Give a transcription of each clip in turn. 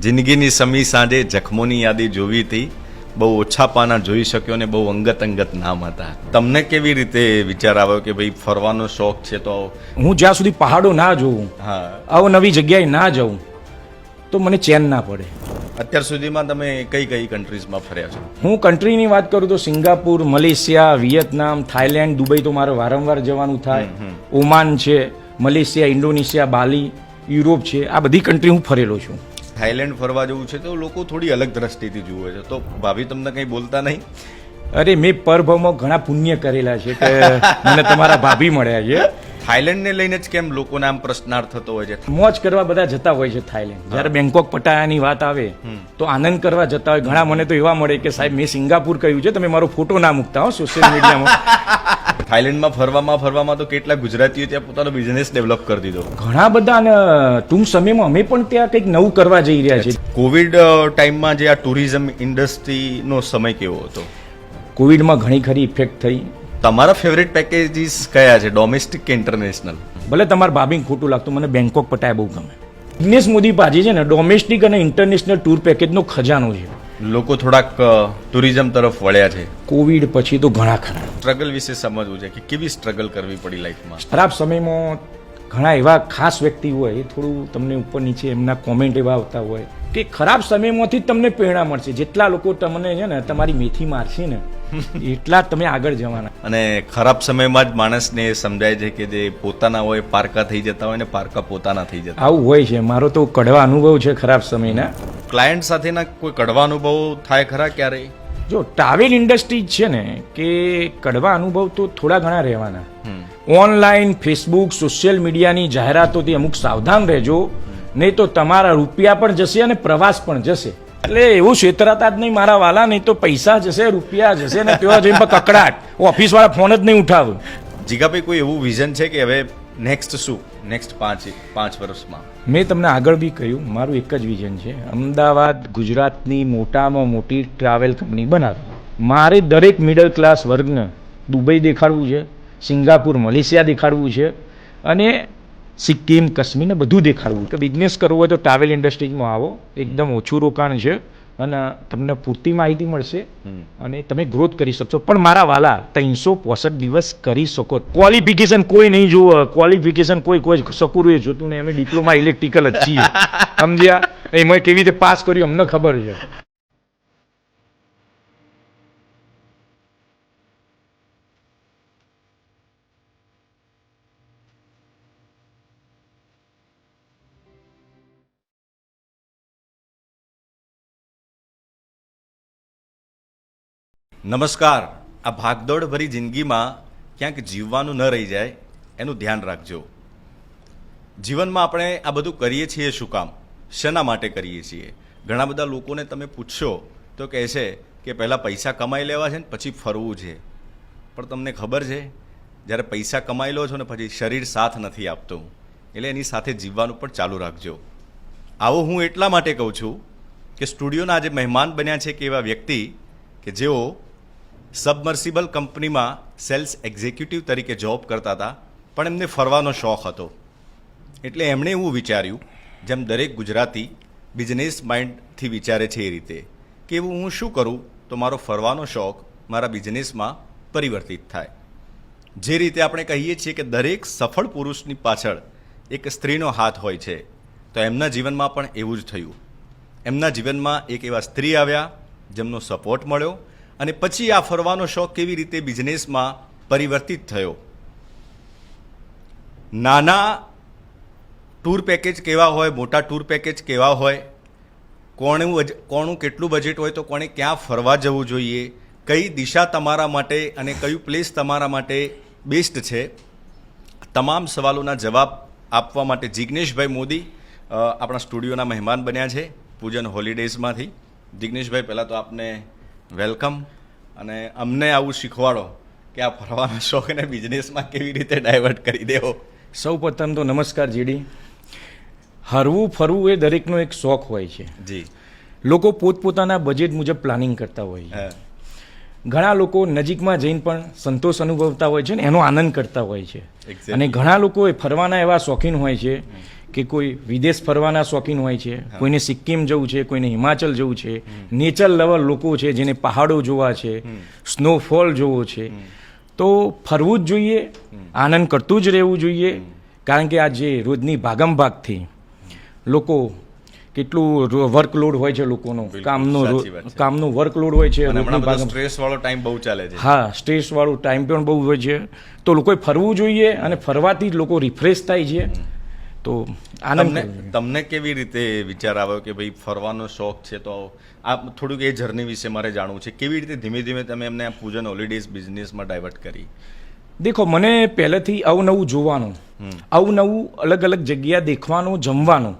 જિંદગીની સમી સાંજે જખમોની યાદી જોવી હતી, બહુ ઓછા પાના જોઈ શક્યો ને બહુ અંગત નામ હતા. તમને કેવી રીતે વિચાર આવ્યો કે ભાઈ ફરવાનો શોખ છે તો હું જ્યાં સુધી પહાડો ના જોઉં, આવો નવી જગ્યાએ ના જાઉં તો મને ચેન ના પડે. અત્યાર સુધીમાં તમે કઈ કઈ કન્ટ્રીઝમાં ફર્યા છો? હું કન્ટ્રીની વાત કરું તો Singapore, Malaysia, Vietnam, Thailand, Dubai તો મારે વારંવાર જવાનું થાય. ઓમાન છે, મલેશિયા, ઇન્ડોનેશિયા, બાલી, યુરોપ છે, આ બધી કન્ટ્રી હું ફરેલો છું. થાઈલેન્ડ ફરવા જવું છે તો લોકો થોડી અલગ દ્રષ્ટિથી જુએ છે, તો ભાભી તમને કંઈ બોલતા નહીં? અરે મેં પરભવમાં ઘણા પુણ્ય કરેલા છે કે મને તમારા ભાભી મળ્યા છે. થાઈલેન્ડને લઈને જ કેમ લોકોને આમ પ્રશ્નાર્થ થતો હોય છે? મોજ કરવા બધા જતા હોય છે થાઈલેન્ડ. જ્યારે બેંકોક પટાયાની વાત આવે તો આનંદ કરવા જતા હોય. ઘણા મને તો એવા મળે કે સાહેબ મેં સિંગાપુર કહ્યું છે, તમે મારો ફોટો ના મૂકતા હો સોશિયલ મીડિયામાં. થાઈલેન્ડમાં ફરવામાં તો કેટલા ગુજરાતીઓ ત્યાં પોતાનો બિઝનેસ ડેવલપ કરી દીધો. ઘણા બધા અને ટૂંક સમયમાં અમે પણ ત્યાં કંઈક નવું કરવા જઈ રહ્યા છીએ. કોવિડ ટાઈમમાં જે આ ટુરિઝમ ઇન્ડસ્ટ્રીનો સમય કેવો હતો? કોવિડમાં ઘણી ખરી ઇફેક્ટ થઈ. તમારા ફેવરેટ પેકેજીસ કયા છે, ડોમેસ્ટિક કે ઇન્ટરનેશનલ? ભલે તમારા ભાભીને ખોટું લાગતું, મને બેંકોક પટાયા બહુ ગમે. દિનેશ મોદી પાજી છે ને ડોમેસ્ટિક અને ઇન્ટરનેશનલ ટૂર પેકેજનો ખજાનો છે. લોકો થોડાક ટુરિઝમ તરફ વળ્યા છે. કોવિડ પછી તો ઘણા ખરા. સ્ટ્રગલ વિશે સમજવું છે કે કેવી સ્ટ્રગલ કરવી પડી લાઈફમાં. ખરાબ સમયમાં ઘણા એવા ખાસ વ્યક્તિ હોય, એ થોડું તમને ઉપર નીચે એમના કોમેન્ટ એવા આવતા હોય કે ખરાબ સમયમાંથી જ તમને પ્રેરણા મળશે. જેટલા લોકો તમને છે ને તમારી મેથી મારશે ને એટલા જ તમે આગળ જવાના. અને ખરાબ સમયમાં જ માણસને સમજાય છે કે જે પોતાના હોય પારકા થઈ જતા હોય ને પારકા પોતાના થઈ જતા. આવું હોય છે. મારો તો કડવા અનુભવ છે ખરાબ સમયના. ક્લાયન્ટ સાથેના કોઈ કડવા અનુભવ થાય ખરા ક્યારેય? જો ટ્રાવેલ ઇન્ડસ્ટ્રી છે ને કે કડવા અનુભવ તો થોડા ઘણા રહેવાના. ઓનલાઈન, ફેસબુક, સોશિયલ મીડિયાની જાહેરાતોથી અમુક સાવધાન રહેજો, નહીં તો તમારા રૂપિયા પણ જશે અને પ્રવાસ પણ જશે. એટલે એવું છેતરાતા જ નહીં મારા વાલા, નહીં તો પૈસા જશે, રૂપિયા જશે ને તેવા જઈને કકડાટ, ઓફિસ વાળા ફોન જ નહીં ઉઠાવે. જીગાભાઈ, કોઈ એવું વિઝન છે કે હવે નેક્સ્ટ શું, નેક્સ્ટ પાંચ વર્ષમાં? મેં તમને આગળ બી કહ્યું, મારું એક જ વિઝન છે, અમદાવાદ ગુજરાતની મોટામાં મોટી ટ્રાવેલ કંપની બનાવવી. મારે દરેક મિડલ ક્લાસ વર્ગને દુબઈ દેખાડવું છે, સિંગાપુર, મલેશિયા દેખાડવું છે અને સિક્કિમ, કાશ્મીરને બધું દેખાડવું. કે બિઝનેસ કરવો હોય તો ટ્રાવેલ ઇન્ડસ્ટ્રીમાં આવો, એકદમ ઓછું રોકાણ છે અને તમને પૂરતી માહિતી મળશે અને તમે ગ્રોથ કરી શકશો. પણ મારા વાલા 365 દિવસ કરી શકો. ક્વોલિફિકેશન કોઈ નહીં જોવે, ક્વોલિફિકેશન કોઈ સકુરું એ જોતું નહીં. અમે ડિપ્લોમા ઇલેક્ટ્રિકલ જ છીએ, સમજ્યા? એમાં કેવી રીતે પાસ કર્યું અમને ખબર છે. નમસ્કાર. આ ભાગદોડ ભરી જિંદગીમાં ક્યાંક જીવવાનું ન રહી જાય એનું ધ્યાન રાખજો. જીવનમાં આપણે આ બધું કરીએ છીએ શું કામ, શેના માટે કરીએ છીએ? ઘણા બધા લોકોને તમે પૂછશો તો કહેશે કે પહેલાં પૈસા કમાઈ લેવા છે ને પછી ફરવું છે. પણ તમને ખબર છે, જ્યારે પૈસા કમાઈ લો છો ને પછી શરીર સાથ નથી આપતું, એટલે એની સાથે જીવવાનું પણ ચાલુ રાખજો. આવો હું એટલા માટે કહું છું કે સ્ટુડિયોના આજે મહેમાન બન્યા છે કે એવા વ્યક્તિ કે જેઓ સબમર્સિબલ કંપનીમાં સેલ્સ એક્ઝિક્યુટિવ તરીકે જોબ કરતા હતા, પણ એમને ફરવાનો શોખ હતો. એટલે એમણે એવું વિચાર્યું, જેમ દરેક ગુજરાતી બિઝનેસ માઇન્ડથી વિચારે છે એ રીતે, કે એવું હું શું કરું તો મારો ફરવાનો શોખ મારા બિઝનેસમાં પરિવર્તિત થાય. જે રીતે આપણે કહીએ છીએ કે દરેક સફળ પુરુષની પાછળ એક સ્ત્રીનો હાથ હોય છે, તો એમના જીવનમાં પણ એવું જ થયું. એમના જીવનમાં એક એવા સ્ત્રી આવ્યા જેમનો સપોર્ટ મળ્યો અને પછી આ ફરવાનો શોખ કેવી રીતે બિઝનેસમાં પરિવર્તિત થયો. નાના ટૂર પેકેજ કેવા હોય, મોટા ટૂર પેકેજ કેવા હોય, કોનું કેટલું બજેટ હોય, તો કોણે ક્યાં ફરવા જવું જોઈએ, કઈ દિશા તમારા માટે અને કયું પ્લેસ તમારા માટે બેસ્ટ છે, તમામ સવાલોના જવાબ આપવા માટે જિગ્નેશભાઈ મોદી આપણા સ્ટુડિયોના મહેમાન બન્યા છે પૂજન હોલિડેઝમાંથી. જિગ્નેશભાઈ, પહેલાં તો આપને વેલકમ, અને અમને આવું શીખવાડો કે આ ફરવાના શોખને બિઝનેસમાં કેવી રીતે ડાયવર્ટ કરી દેવો. સૌ પ્રથમ તો નમસ્કાર જીડી. હરવું ફરવું એ દરેકનો એક શોખ હોય છે. જી. લોકો પોતપોતાના બજેટ મુજબ પ્લાનિંગ કરતા હોય છે. ઘણા લોકો નજીકમાં જઈને પણ સંતોષ અનુભવતા હોય છે ને એનો આનંદ કરતા હોય છે. અને ઘણા લોકો એ ફરવાના એવા શોખીન હોય છે કે કોઈ વિદેશ ફરવાના શોખીન હોય છે, કોઈને સિક્કિમ જવું છે, કોઈને હિમાચલ જવું છે, નેચર લવર લોકો છે જેને પહાડો જોવા છે, સ્નોફોલ જોવો છે, તો ફરવું જ જોઈએ, આનંદ કરતું જ રહેવું જોઈએ. કારણ કે આ જે રોજની ભાગમભાગથી લોકો કેટલું વર્કલોડ હોય છે લોકોનો, કામનો વર્કલોડ હોય છે, સ્ટ્રેસ વાળો ટાઈમ બહુ ચાલે છે. હા, સ્ટ્રેસ વાળો ટાઈમ પણ બહુ હોય છે, તો લોકોએ ફરવું જોઈએ અને ફરવાથી જ લોકો રિફ્રેશ થાય છે. તો આનંદ. તમને કેવી રીતે વિચાર આવ્યો કે ભાઈ ફરવાનો શોખ છે, તો આ થોડુંક એ જર્ની વિશે મારે જાણવું છે. કેવી રીતે ધીમે ધીમે તમે એમને આ પૂજન હોલિડેઝ બિઝનેસમાં ડાયવર્ટ કરી? દેખો, મને પહેલેથી અવનવું જોવાનું, અવનવું અલગ અલગ જગ્યા દેખવાનું, જમવાનું,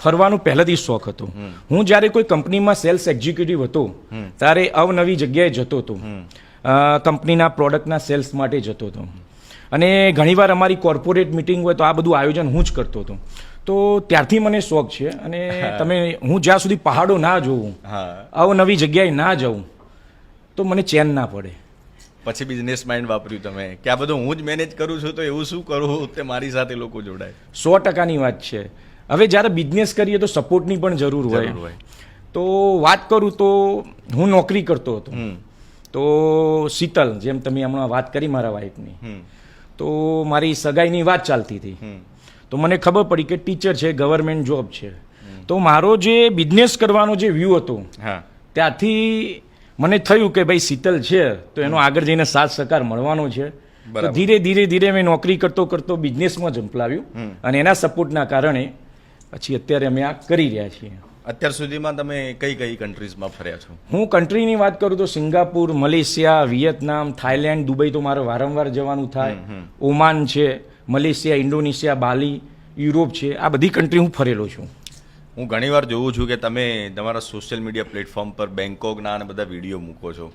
ફરવાનું પહેલેથી શોખ હતો. હું જ્યારે કોઈ કંપનીમાં સેલ્સ એક્ઝિક્યુટિવ હતો ત્યારે અવનવી જગ્યાએ જતો હતો, કંપનીના પ્રોડક્ટના સેલ્સ માટે જતો હતો. અને ઘણીવાર અમારી કોર્પોરેટ મિટિંગ હોય તો આ બધું આયોજન હું જ કરતો હતો. તો ત્યારથી મને શોખ છે. અને હું જ્યાં સુધી પહાડો ના જોઉં, અવનવી જગ્યાએ ના જાઉં, તો મને ચેન ના પડે. પછી બિઝનેસ માઇન્ડ વાપર્યું તમે કે આ બધું હું જ મેનેજ કરું છું, તો એવું શું કરું તે મારી સાથે લોકો જોડાય? 100%ની વાત છે. હવે જ્યારે બિઝનેસ કરીએ તો સપોર્ટની પણ જરૂર હોય. તો વાત કરું તો હું નોકરી કરતો હતો. તો શીતલ, જેમ તમે હમણાં વાત કરી મારા વાઈફની, તો મારી સગાઈની વાત ચાલતી હતી. તો મને ખબર પડી કે ટીચર છે, ગવર્મેન્ટ જોબ છે. તો મારો જે બિઝનેસ કરવાનો જે વ્યૂ હતો, ત્યાંથી મને થયું કે ભાઈ શીતલ છે તો એનો આગળ જઈને સાથ સહકાર મળવાનો છે. તો ધીરે ધીરે ધીરે મેં નોકરી કરતો કરતો બિઝનેસમાં ઝંપલાવ્યું, અને એના સપોર્ટના કારણે પછી અત્યારે અમે આ કરી રહ્યા છીએ. અત્યાર સુધીમાં તમે કઈ કઈ કન્ટ્રીઝમાં ફર્યા છો? હું કન્ટ્રીની વાત કરું તો Singapore, Malaysia, Vietnam, Thailand, Dubai તો મારે વારંવાર જવાનું થાય. ઓમાન છે, મલેશિયા, ઇન્ડોનેશિયા, બાલી, યુરોપ છે, આ બધી કન્ટ્રી હું ફરેલો છું. હું ઘણીવાર જોઉં છું કે તમે તમારા સોશિયલ મીડિયા પ્લેટફોર્મ પર બેંકોકના અને બધા વિડીયો મૂકો છો.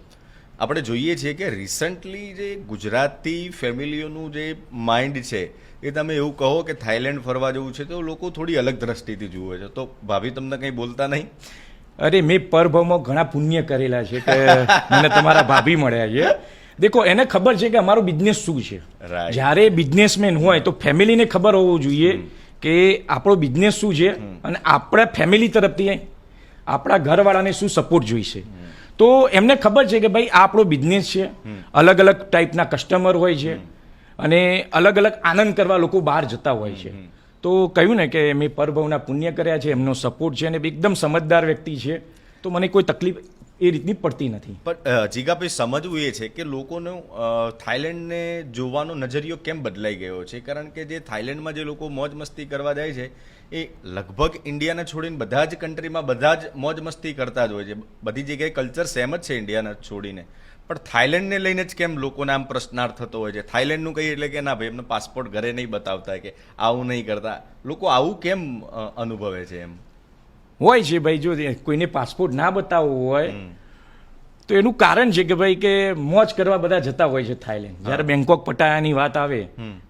આપણે જોઈએ છીએ કે રિસન્ટલી જે ગુજરાતી ફેમિલીઓનું જે માઇન્ડ છે એ તમે એવું કહો કે થાઈલેન્ડ ફરવા જવું છે તો લોકો થોડી અલગ દ્રષ્ટિથી જુએ છે. તો ભાભી તમને કંઈ બોલતા નહીં? અરે, મેં પરભવમાં ઘણા પુણ્ય કરેલા છે કે મને તમારા ભાભી મળ્યા છે. દેખો, એને ખબર છે કે અમારો બિઝનેસ શું છે. જ્યારે બિઝનેસમેન હોય તો ફેમિલીને ખબર હોવું જોઈએ કે આપણો બિઝનેસ શું છે, અને આપણા ફેમિલી તરફથી આપણા ઘરવાળાને શું સપોર્ટ જોઈશે. તો એમને ખબર છે કે ભાઈ આ આપણો બિઝનેસ છે, અલગ અલગ ટાઈપના કસ્ટમર હોય છે, અને અલગ અલગ આનંદ કરવા લોકો બહાર જતા હોય છે. તો કહ્યું ને કે મેં પરભવના પુણ્ય કર્યા છે, એમનો સપોર્ટ છે, અને એકદમ સમજદાર વ્યક્તિ છે, તો મને કોઈ તકલીફ એ રીતની પડતી નથી. પણ જીગાભાઈ, સમજવું એ છે કે લોકોનો થાઈલેન્ડને જોવાનો નજરિયો કેમ બદલાઈ ગયો છે. કારણ કે જે થાઈલેન્ડમાં જે લોકો મોજ મસ્તી કરવા જાય છે એ લગભગ ઇન્ડિયાને છોડીને બધા જ કન્ટ્રીમાં બધા જ મોજ મસ્તી કરતા જ હોય છે. બધી જગ્યાએ કલ્ચર સેમ જ છે ઇન્ડિયાને છોડીને, પણ થાઈલેન્ડને લઈને જ કેમ લોકોને આમ પ્રશ્નાર્થ થતો હોય છે? થાઈલેન્ડનું કહીએ એટલે કે ના ભાઈ, એમને પાસપોર્ટ ઘરે નહીં બતાવતા, કે આવું નહીં કરતા. લોકો આવું કેમ અનુભવે છે? એમ હોય છે ભાઈ, જો કોઈને પાસપોર્ટ ના બતાવવો હોય તો એનું કારણ છે કે ભાઈ કે મોજ કરવા બધા જતા હોય છે થાઈલેન્ડ. જ્યારે બેંકોક, પટાયાની વાત આવે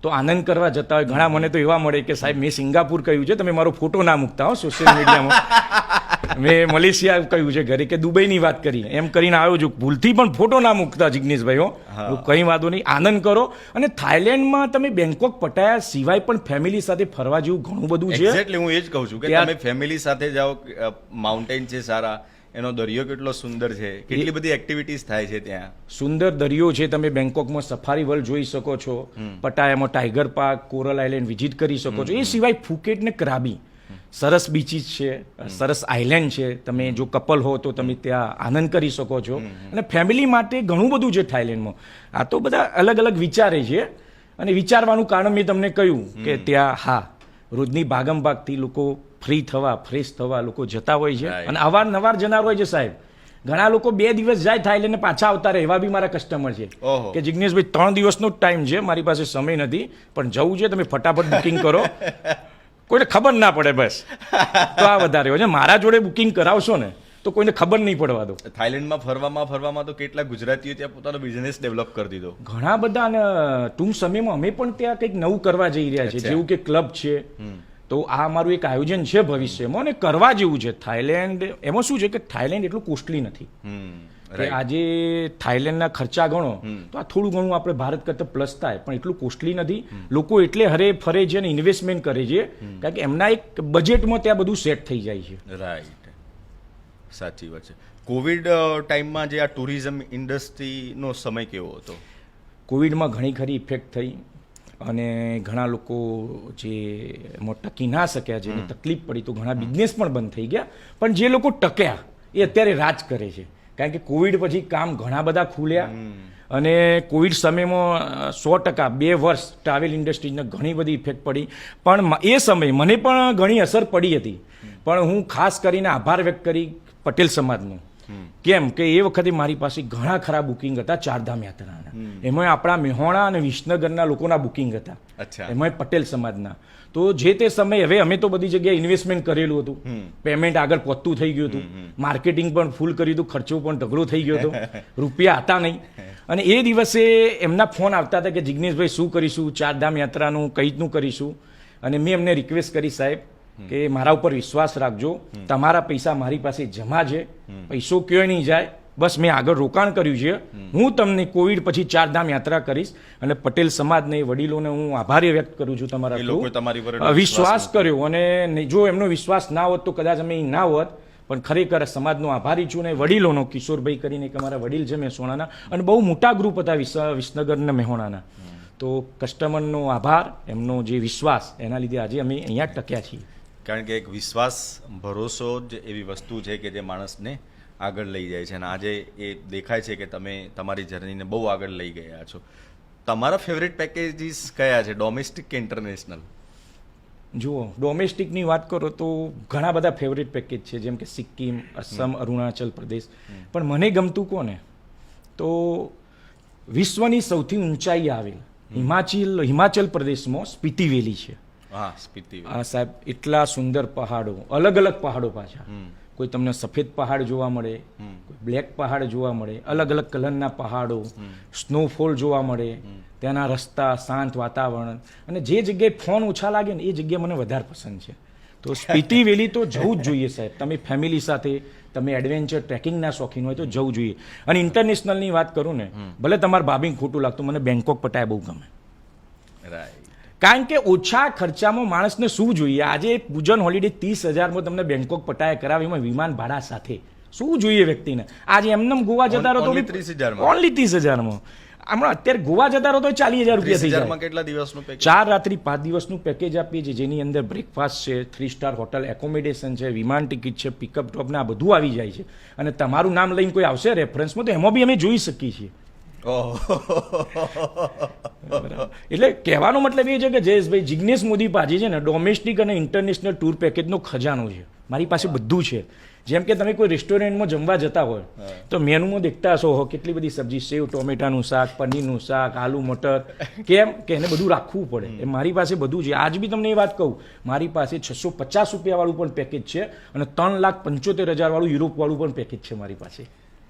તો આનંદ કરવા જતા હોય. ઘણા મને તો એવા મળે કે સાહેબ મેં સિંગાપુર કહ્યું છે, તમે મારો ફોટો ના મૂકતા હો સોશિયલ મીડિયામાં. મેં મલેશિયા કહ્યું છે ઘરે, કે દુબઈની વાત કરી, એમ કરીને આવ્યો છું. ભૂલથી પણ ફોટો ના મૂકતા જિગ્નેશભાઈ હો, કંઈ વાંધો નહીં, આનંદ કરો. અને થાઈલેન્ડમાં તમે બેંકોક, પટાયા સિવાય પણ ફેમિલી સાથે ફરવા જેવું ઘણું બધું છે. એક્ઝેક્ટલી હું એ જ કહું છું કે તમે ફેમિલી સાથે જાઓ, માઉન્ટેન છે સારા, એનો દરિયો કેટલો સુંદર છે, કેટલી બધી એક્ટિવિટીઝ થાય છે ત્યાં. સુંદર દરિયો છે, તમે બેંકોકમાં સફારી વર્લ્ડ જોઈ શકો છો, પટાયામાં tiger park, coral island visit કરી શકો છો. એ સિવાય ફુકેટ ને ક્રાબી સરસ બીચીસ છે, સરસ આઇલેન્ડ છે. તમે જો કપલ હો તો તમે ત્યાં આનંદ કરી શકો છો. અને ફેમિલી માટે ઘણું બધું છે થાઈલેન્ડમાં. આ તો બધા અલગ અલગ વિચારે છે, અને વિચારવાનું કારણ મેં તમને કહ્યું કે ત્યાં રોજની ભાગમભાગથી લોકો ફ્રી થવા, ફ્રેશ થવા લોકો જતા હોય છે, અને અવારનવાર જનાર હોય છે સાહેબ. ઘણા લોકો 2 દિવસ જાય થાઈલેન્ડ ને પાછા આવતા રહે, એવા બી મારા કસ્ટમર છે કે જિગ્નેશભાઈ 3 દિવસનો ટાઈમ છે, મારી પાસે સમય નથી, પણ જવું છે, તમે ફટાફટ બુકિંગ કરો, કોઈને ખબર ના પડે, બસ. તો આ વધારે હોય છે. મારા જોડે બુકિંગ કરાવશો ને તો કોઈને ખબર નહીં પડવા દો. થાઈલેન્ડમાં ફરવામાં તો કેટલા ગુજરાતીઓ ત્યાં પોતાનો બિઝનેસ ડેવલપ કરી દીધો. ઘણા બધા, અને ટૂંક સમયમાં અમે પણ ત્યાં કંઈક નવું કરવા જઈ રહ્યા છીએ, જેવું કે ક્લબ છે. તો આ અમારું એક આયોજન છે ભવિષ્યમાં, અને કરવા જેવું છે. થાઈલેન્ડ એમાં શું છે કે થાઈલેન્ડ એટલું કોસ્ટલી નથી. કે આજે થાઈલેન્ડના ખર્ચા ગણો તો આ થોડું ઘણું આપણે ભારત કરતાં પ્લસ થાય, પણ એટલું કોસ્ટલી નથી. લોકો એટલે હરે ફરે છે અને ઇન્વેસ્ટમેન્ટ કરે છે કારણ કે એમના એક બજેટમાં ત્યાં બધું સેટ થઈ જાય છે. રાઈટ, સાચી વાત છે. કોવિડ ટાઈમમાં જે આ ટુરિઝમ ઇન્ડસ્ટ્રીનો સમય કેવો હતો? કોવિડમાં ઘણી ખરી ઇફેક્ટ થઈ અને ઘણા લોકો જે એમાં ટકી ના શક્યા, જેને તકલીફ પડી, તો ઘણા બિઝનેસ પણ બંધ થઈ ગયા. પણ જે લોકો ટક્યા એ અત્યારે રાજ કરે છે, કારણ કે કોવિડ પછી કામ ઘણા બધા ખુલ્યા અને કોવિડ સમયમાં 100% 2 વર્ષ ટ્રાવેલ ઇન્ડસ્ટ્રીને ઘણી બધી ઇફેક્ટ પડી. પણ એ સમયે મને પણ ઘણી અસર પડી હતી, પણ હું ખાસ કરીને આભાર વ્યક્ત કરી પટેલ સમાજનો. કેમ કે એ વખતે મારી પાસે ઘણા ખરા બુકિંગ હતા ચારધામ યાત્રાના. એમાં આપણા મેહોણા અને વિસનગરના લોકોના બુકિંગ હતા, એમાં પટેલ સમાજના. તો જે તે સમયે હવે અમે તો બધી જગ્યાએ ઇન્વેસ્ટમેન્ટ કરેલું હતું, પેમેન્ટ આગળ પહોંચતું થઈ ગયું હતું, માર્કેટિંગ પણ ફૂલ કર્યું હતું, ખર્ચો પણ ઢગલો થઈ ગયો હતો, રૂપિયા હતા નહીં. અને એ દિવસે એમના ફોન આવતા હતા કે જિગ્નેશભાઈ શું કરીશું, ચારધામ યાત્રાનું કઈ રીતનું કરીશું. અને મેં એમને રિક્વેસ્ટ કરી, સાહેબ કે મારા ઉપર વિશ્વાસ રાખજો, તમારા પૈસા મારી પાસે જમા છે, પૈસો ક્યાંય નહીં જાય, બસ મેં આગળ રોકાણ કર્યું છે, હું તમને કોવિડ પછી ચારધામ યાત્રા કરીશ. અને પટેલ સમાજને વડીલોને હું આભારી વ્યક્ત કરું છું તમારા વિશ્વાસ કર્યો. અને જો એમનો વિશ્વાસ ના હોત તો કદાચ અમે ના હોત. પણ ખરેખર સમાજનો આભારી છું. ને વડીલોનો, કિશોરભાઈ કરીને એક અમારા વડીલ છે મહેસાણાના, અને બહુ મોટા ગ્રુપ હતા વિસનગરના મહેસાણાના. તો કસ્ટમરનો આભાર, એમનો જે વિશ્વાસ, એના લીધે આજે અમે અહીંયા ટક્યા છીએ. કારણ કે એક વિશ્વાસ, ભરોસો જ એવી વસ્તુ છે કે જે માણસને આગળ લઈ જાય છે. અને આજે એ દેખાય છે કે તમે તમારી જર્નીને બહુ આગળ લઈ ગયા છો. તમારા ફેવરેટ પેકેજીસ કયા છે, ડોમેસ્ટિક કે ઇન્ટરનેશનલ? જુઓ, ડોમેસ્ટિકની વાત કરો તો ઘણા બધા ફેવરેટ પેકેજ છે, જેમ કે સિક્કિમ, અસમ, અરુણાચલ પ્રદેશ. પણ મને ગમતું કોને તો વિશ્વની સૌથી ઊંચાઈ આવેલ હિમાચલ પ્રદેશમાં સ્પીતિ વેલી છે. હા, સ્પીતિ. હા સાહેબ, એટલા સુંદર પહાડો, અલગ અલગ પહાડો પાછા. કોઈ તમને સફેદ પહાડ જોવા મળે, કોઈ બ્લેક પહાડ જોવા મળે, અલગ અલગ કલરના પહાડો, સ્નોફોલ જોવા મળે, ત્યાંના રસ્તા, શાંત વાતાવરણ. અને જે જગ્યાએ ફોન ઓછા લાગે ને એ જગ્યા મને વધારે પસંદ છે. તો સ્પીતિ વેલી તો જવું જ જોઈએ સાહેબ. તમે ફેમિલી સાથે, તમે એડવેન્ચર ટ્રેકિંગના શોખીન હોય તો જવું જોઈએ. અને ઇન્ટરનેશનલની વાત કરું ને, ભલે તમારા ભાભીને ખોટું લાગતું, મને બેંકોક પટાયા બહુ ગમે. રાઈટ. કારણ કે ઓછા ખર્ચામાં માણસને શું જોઈએ? આજે પૂજન હોલિડે 30,000માં તમને બેંકોક પટાયા કરાવે, એમાં વિમાન ભાડા સાથે. શું જોઈએ વ્યક્તિને? આજે એમને ગોવા જતા રહો તો ઓનલી 30,000માં. હમણાં અત્યારે ગોવા જતા રહો તો 40,000 રૂપિયા થઈ જાય. કેટલા દિવસનું પેકેજ? 4 રાત્રિ 5 દિવસનું પેકેજ આપીએ છીએ, જેની અંદર બ્રેકફાસ્ટ છે, 3 સ્ટાર હોટલ એકોમોડેશન છે, વિમાન ટિકિટ છે, પિકઅપ ડ્રોપ ને આ બધું આવી જાય છે. અને તમારું નામ લઈને કોઈ આવશે રેફરન્સમાં તો એમાં બી અમે જોઈ શકીએ છીએ. એટલે કહેવાનો મતલબ એ છે કે જયેશભાઈ, જિગ્નેશ મોદી પાસે છે ને ડોમેસ્ટિક અને ઇન્ટરનેશનલ ટૂર પેકેજનો ખજાનો છે. મારી પાસે બધું છે. જેમ કે તમે કોઈ રેસ્ટોરન્ટમાં જમવા જતા હોય તો મેનુમાં દેખતા હશો કેટલી બધી સબ્જી, સેવ ટોમેટાનું શાક, પનીરનું શાક, આલુ મટર, કેમ કે એને બધું રાખવું પડે. એ મારી પાસે બધું છે. આજ બી તમને એ વાત કહું, મારી પાસે 650 રૂપિયાવાળું પણ પેકેજ છે અને 3,75,000 વાળું યુરોપવાળું પણ પેકેજ છે મારી પાસે.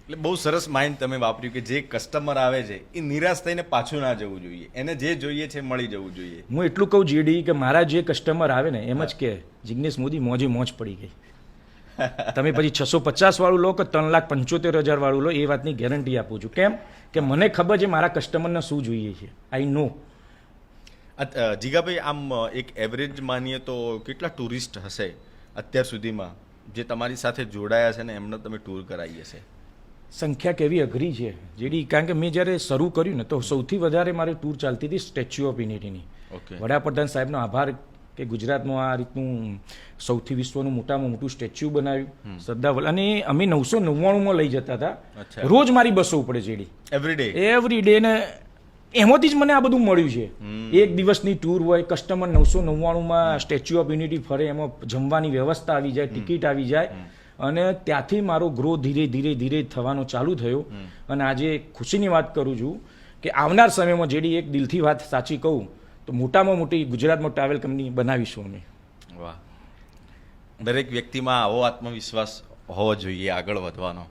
એટલે બહુ સરસ માઇન્ડ તમે વાપર્યું કે જે કસ્ટમર આવે છે એ નિરાશ થઈને પાછું ના જવું જોઈએ, એને જે જોઈએ છે મળી જવું જોઈએ. હું એટલું કહું જેડી કે મારા જે કસ્ટમર આવે ને એમ જ કે જિગ્નેશ મોદી મોજે મોજ પડી ગઈ. તમે પછી 650 વાળું લો કે 3,75,000 વાળું લો, એ વાતની ગેરંટી આપું છું. કેમ કે મને ખબર છે મારા કસ્ટમરને શું જોઈએ છે. આઈ નો. જીગાભાઈ, આમ એક એવરેજ માનીએ તો કેટલા ટુરિસ્ટ હશે અત્યાર સુધીમાં જે તમારી સાથે જોડાયા છે ને એમને તમે ટૂર કરાવી હશે? સંખ્યા કેવી અઘરી છે જેડી, કારણ કે મેં જ્યારે શરૂ કર્યું ને તો સૌથી વધારે મારી ટૂર ચાલતી હતી સ્ટેચ્યુ ઓફ યુનિટીની. વડાપ્રધાન સાહેબનો આભાર કે ગુજરાતમાં આ રીતનું સૌથી વિશ્વનું મોટામાં મોટું સ્ટેચ્યુ બનાવ્યું સરદાર વલ્લભ. અને અમે 999માં લઈ જતા હતા. રોજ મારી બસો ઉપડે જેડી, એવરી ડે. ને એમાંથી જ મને આ બધું મળ્યું છે. એક દિવસની ટૂર હોય, કસ્ટમર 999માં સ્ટેચ્યુ ઓફ યુનિટી ફરે, એમાં જમવાની વ્યવસ્થા આવી જાય, ટિકિટ આવી જાય. અને ત્યાંથી મારો ગ્રો ધીરે ધીરે ધીરે થવાનો ચાલુ થયો. અને આજે ખુશીની વાત કરું છું કે આવનાર સમયમાં જેડી એક દિલથી વાત સાચી કહું તો મોટામાં મોટી ગુજરાતમાં ટ્રાવેલ કંપની બનાવીશું અમે. વાહ. દરેક વ્યક્તિમાં આવો આત્મવિશ્વાસ હોવો જોઈએ આગળ વધવાનો.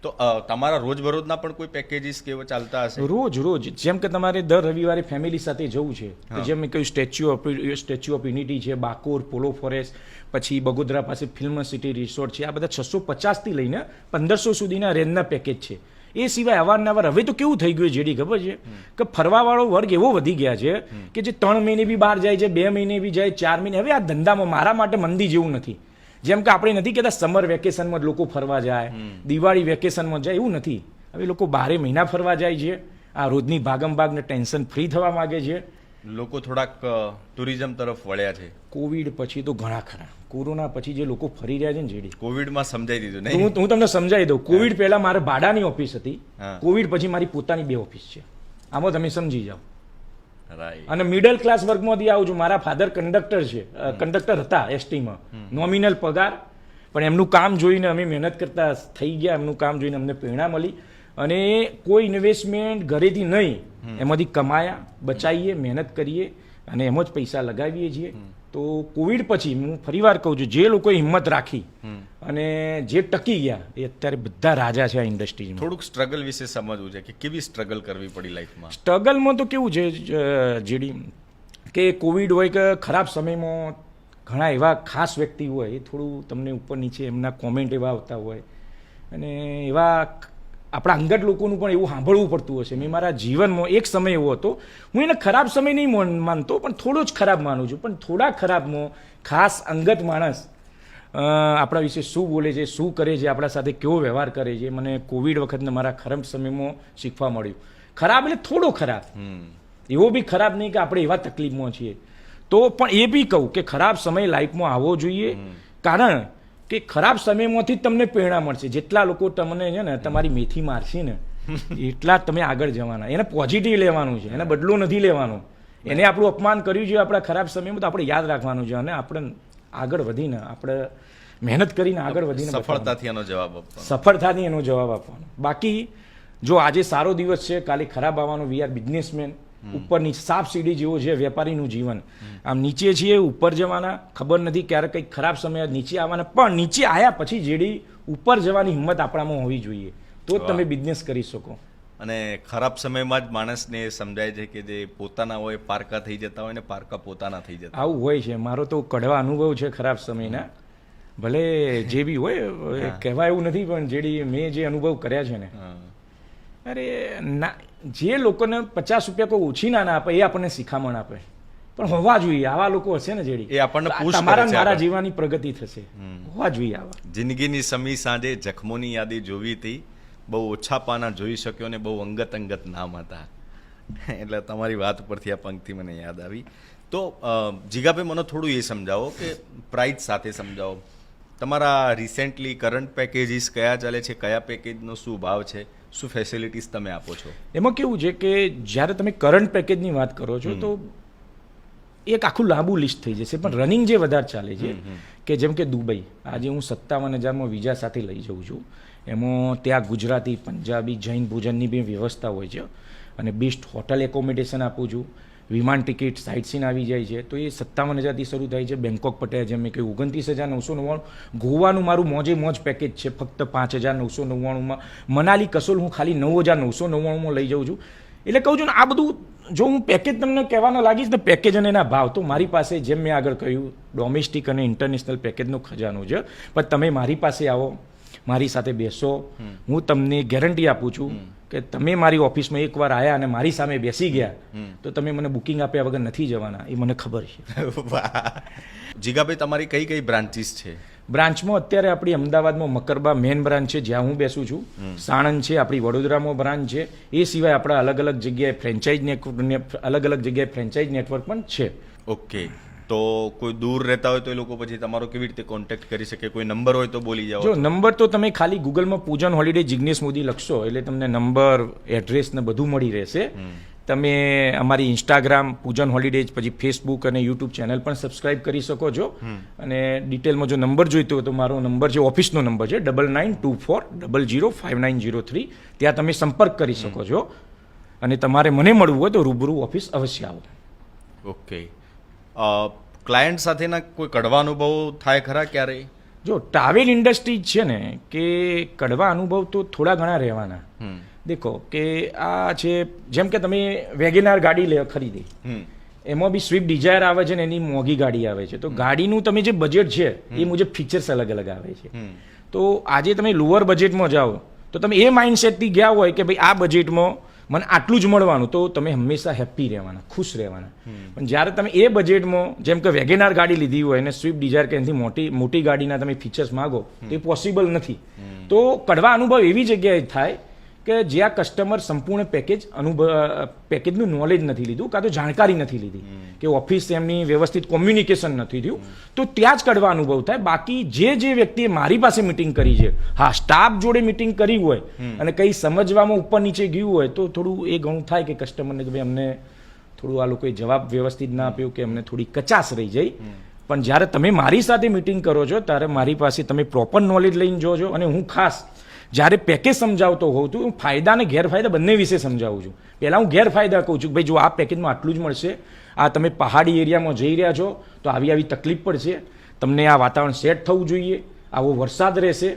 તો તમારા રોજબરોજના પણ કોઈ પેકેજીસ કે એવા ચાલતા હશે? રોજ જેમ કે તમારે દર રવિવારે ફેમિલી સાથે જવું છે તો જેમ મેં કહ્યું સ્ટેચ્યુ ઓફ યુનિટી છે, બાકોર, પોલો ફોરેસ્ટ, પછી બગોદરા પાસે ફિલ્મ સિટી રિસોર્ટ છે. આ બધા 650થી લઈને 1500 સુધીના રેન્જના પેકેજ છે. એ સિવાય અવારનવાર હવે તો કેવું થઈ ગયું જેડી ખબર છે કે ફરવાવાળો વર્ગ એવો વધી ગયા છે કે જે 3 મહિને બી બહાર જાય છે, 2 મહિને બી જાય, 4 મહિને. હવે આ ધંધામાં મારા માટે મંદી જેવું નથી. જેમ કે આપણે નથી કહેતા સમર વેકેશનમાં જ લોકો ફરવા જાય, દિવાળી વેકેશનમાં જાય, એવું નથી. હવે લોકો 12 મહિના ફરવા જાય છે. આ રોજની ભાગમભાગને ટેન્શન ફ્રી થવા માંગે છે. લોકો થોડાક ટુરિઝમ તરફ વળ્યા છે. કોવિડ પછી તો ઘણા ખરા. કોરોના પછી જે લોકો ફરી રહ્યા છે ને જેડી, કોવિડમાં સમજાઈ દીધું હું નહીં? તમને સમજાવી દઉં. કોવિડ પહેલા મારે ભાડાની ઓફિસ હતી, હા. કોવિડ પછી મારી પોતાની 2 ઓફિસ છે. આમાં તમે સમજી જાઓ. રાઈટ. અને મિડલ ક્લાસ વર્ગમાંથી આવું છું. મારા ફાધર કંડક્ટર હતા એસટીમાં, નોમિનલ પગાર, પણ એમનું કામ જોઈને અમે મહેનત કરતા થઈ ગયા. એમનું કામ જોઈને અમને પ્રેરણા મળી અને કોઈ ઇન્વેસ્ટમેન્ટ ઘરેથી નહીં, એમાંથી કમાયા, બચાવીએ, મહેનત કરીએ અને એમ જ પૈસા લગાવીએ છીએ. તો કોવિડ પછી હું ફરીવાર કહું છું, જે લોકોએ હિંમત રાખી અને જે ટકી ગયા એ અત્યારે બધા રાજા છે આ ઇન્ડસ્ટ્રીમાં. થોડુંક સ્ટ્રગલ વિશે સમજવું છે કે કેવી સ્ટ્રગલ કરવી પડી લાઈફમાં. સ્ટ્રગલમાં તો કેવું છે જેડી કે કોવિડ હોય કે ખરાબ સમયમાં ઘણા એવા ખાસ વ્યક્તિ હોય, એ થોડું તમને ઉપર નીચે એમના કોમેન્ટ એવા આવતા હોય અને એવા આપણા અંગત લોકોનું પણ એવું સાંભળવું પડતું હશે. મેં મારા જીવનમાં એક સમય એવો હતો, હું એને ખરાબ સમય નહીં માનતો પણ થોડો જ ખરાબ માનું છું, પણ થોડા ખરાબમાં ખાસ અંગત માણસ આપણા વિશે શું બોલે છે, શું કરે છે, આપણા સાથે કેવો વ્યવહાર કરે છે, મને કોવિડ વખતના મારા ખરાબ સમયમાં શીખવા મળ્યું. ખરાબ એટલે થોડો ખરાબ, એવો બી ખરાબ નહીં કે આપણે એવા તકલીફમાં છીએ. તો પણ એ બી કહું કે ખરાબ સમય લાઈફમાં આવવો જોઈએ, કારણ કે ખરાબ સમયમાંથી જ તમને પ્રેરણા મળશે. જેટલા લોકો તમને છે ને તમારી મેથી મારશે ને એટલા જ તમે આગળ જવાના. એને પોઝિટિવ લેવાનું છે, એને બદલો નથી લેવાનો. એને આપણું અપમાન કર્યું છે આપણા ખરાબ સમયમાં તો આપણે યાદ રાખવાનું છે અને આપણે આગળ વધીને આપણે મહેનત કરીને આગળ વધીને સફળતાથી એનો જવાબ આપવાનો. સફળતાથી એનો જવાબ આપવાનો. બાકી જો આજે સારો દિવસ છે, કાલે ખરાબ આવવાનો. We are businessman. ઉપર નીચે સાપ સીડી જેવો છે વેપારીનું જીવન. આમ નીચે છીએ, ઉપર જવાના. ખબર નથી ક્યારે કંઈક ખરાબ સમય નીચે આવવાના, પણ નીચે આવ્યા પછી જેડી ઉપર જવાની હિંમત આપણામાં હોવી જોઈએ, તો જ તમે બિઝનેસ કરી શકો. અને ખરાબ સમયમાં જ માણસને સમજાય છે કે જે પોતાના હોય પારકા થઈ જતા હોય ને પારકા પોતાના થઈ જતા. આવું હોય છે. મારો તો કડવા અનુભવ છે ખરાબ સમયના. ભલે જે બી હોય કહેવાય એવું નથી, પણ જેડી મેં જે અનુભવ કર્યા છે ને, અરે ના, જે લોકોને 50 રૂપિયા કોઈ ઓછી ના આપે એ આપણને શિખામણ આપે. પણ હોવા જોઈએ આવા લોકો હશે ને જેડી, એ આપણને પુશ કરે છે. તમારા મારા જીવનની પ્રગતિ થશે. હોવા જોઈએ આવા. જિંદગીની સમી સાંજે જખમોની યાદી જોવી હતી, બહુ ઓછા પાના જોઈ શક્યો ને બહુ અંગત નામ હતા. એટલે તમારી વાત પરથી આ પંક્તિ મને યાદ આવી. તો જીગાભાઈ મને થોડું એ સમજાવો કે પ્રાઇસ સાથે સમજાવો. તમારા રિસેન્ટલી કરંટ પેકેજીસ કયા ચાલે છે, કયા પેકેજનો શું ભાવ છે, શું ફેસિલિટીઝ તમે આપો છો? એમાં કેવું છે કે જ્યારે તમે કરંટ પેકેજની વાત કરો છો તો એક આખું લાંબુ લિસ્ટ થઈ જશે, પણ રનિંગ જે વધારે ચાલે છે કે જેમ કે દુબઈ, આજે હું 57,000માં વિઝા સાથે લઈ જઉં છું. એમાં ત્યાં ગુજરાતી, પંજાબી, જૈન ભોજનની બી વ્યવસ્થા હોય છે અને બેસ્ટ હોટલ એકોમોડેશન આપું છું. વિમાન ટિકિટ, સાઇટ સીન આવી જાય છે. તો એ 57,000થી શરૂ થાય છે. બેંકોક પટેલ જેમ કે 29,999. ગોવાનું મારું મોજે મોજ પેકેજ છે ફક્ત 5,999માં. મનાલી કસોલ હું ખાલી 9,999માં લઈ જાઉં છું. એટલે કહું છું ને, આ બધું જો હું પેકેજ તમને કહેવાનો લાગીશ ને, પેકેજ અને એના ભાવ, તો મારી પાસે જેમ મેં આગળ કહ્યું ડોમેસ્ટિક અને ઇન્ટરનેશનલ પેકેજનો ખજાનો છે. પણ તમે મારી પાસે આવો, મારી સાથે બેસો, હું તમને ગેરંટી આપું છું કે તમે મારી ઓફિસમાં એકવાર આવ્યા અને મારી સામે બેસી ગયા તો તમે મને બુકિંગ આપ્યા વગર નથી જવાના. એ મને ખબર છે. જીગાભાઈ, તમારી કઈ કઈ બ્રાન્ચીસ છે? બ્રાન્ચમાં અત્યારે આપણી અમદાવાદમાં મકરબા મેન બ્રાન્ચ છે જ્યાં હું બેસું છું. સાણંદ છે, આપણી વડોદરામાં બ્રાન્ચ છે. એ સિવાય આપણા અલગ અલગ જગ્યાએ ફ્રેન્ચાઇઝ નેટવર્ક પણ છે. ઓકે. તો કોઈ દૂર રહેતા હોય તો એ લોકો પછી તમારો કેવી રીતે કોન્ટેક્ટ કરી શકે? કોઈ નંબર હોય તો બોલી જાઓ. જો નંબર તો તમે ખાલી ગૂગલમાં પૂજન હોલિડે જિગ્નેશ મોદી લખશો એટલે તમને નંબર, એડ્રેસ ને બધું મળી રહેશે. તમે અમારી ઇન્સ્ટાગ્રામ પૂજન હોલિડેજ, પછી ફેસબુક અને યુટ્યુબ ચેનલ પણ સબસ્ક્રાઇબ કરી શકો છો. અને ડિટેલમાં જો નંબર જોઈતો હોય તો મારો નંબર છે, ઓફિસનો નંબર છે 9924005903. ત્યાં તમે સંપર્ક કરી શકો છો. અને તમારે મને મળવું હોય તો રૂબરૂ ઓફિસ અવશ્ય આવો. ઓકે. ક્લાયન્ટ સાથેના કોઈ કડવા અનુભવ થાય ખરા ક્યારેય? જો ટ્રાવેલ ઇન્ડસ્ટ્રી છે ને કે કડવા અનુભવ તો થોડા ઘણા રહેવાના. દેખો કે આ છે જેમ કે તમે વેગેનાર ગાડી ખરીદી, એમાં બી સ્વિફ્ટ ડિઝાયર આવે છે ને એની મોંઘી ગાડી આવે છે. તો ગાડીનું તમે જે બજેટ છે એ મુજબ ફીચર્સ અલગ અલગ આવે છે. તો આજે તમે લોઅર બજેટમાં જાઓ તો તમે એ માઇન્ડસેટથી ગયા હોય કે ભાઈ આ બજેટમાં મને આટલું જ મળવાનું, તો તમે હંમેશા હેપ્પી રહેવાના, ખુશ રહેવાના. પણ જ્યારે તમે એ બજેટમાં જેમ કે વેગેનાર ગાડી લીધી હોય અને સ્વિફ્ટ ડિઝાયર કે એનાથી મોટી ગાડીના તમે ફીચર્સ માગો તો એ પોસિબલ નથી. તો કડવા અનુભવ એવી જગ્યાએ થાય કે જ્યાં કસ્ટમર સંપૂર્ણ પેકેજનું નોલેજ નથી લીધું, કાં તો જાણકારી નથી લીધી કે ઓફિસ એમની વ્યવસ્થિત કોમ્યુનિકેશન નથી થયું, તો ત્યાં જ કડવા અનુભવ થાય. બાકી જે વ્યક્તિએ મારી પાસે મિટિંગ કરી છે, હા સ્ટાફ જોડે મિટિંગ કરી હોય અને કંઈ સમજવામાં ઉપર નીચે ગયું હોય તો થોડું એ ઘણું થાય કે કસ્ટમરને કે ભાઈ અમને થોડું આ લોકોએ જવાબ વ્યવસ્થિત ના આપ્યો કે અમને થોડી કચાશ રહી જાય. પણ જ્યારે તમે મારી સાથે મિટિંગ કરો છો ત્યારે મારી પાસે તમે પ્રોપર નોલેજ લઈને જો છો. અને હું ખાસ જ્યારે પેકેજ સમજાવતો હોઉં છું, હું ફાયદા અને ગેરફાયદા બંને વિશે સમજાવું છું. પહેલાં હું ગેરફાયદા કહું છું કે ભાઈ જો આ પેકેજમાં આટલું જ મળશે, આ તમે પહાડી એરિયામાં જઈ રહ્યા છો તો આવી તકલીફ પડશે, તમને આ વાતાવરણ સેટ થવું જોઈએ, આવો વરસાદ રહેશે.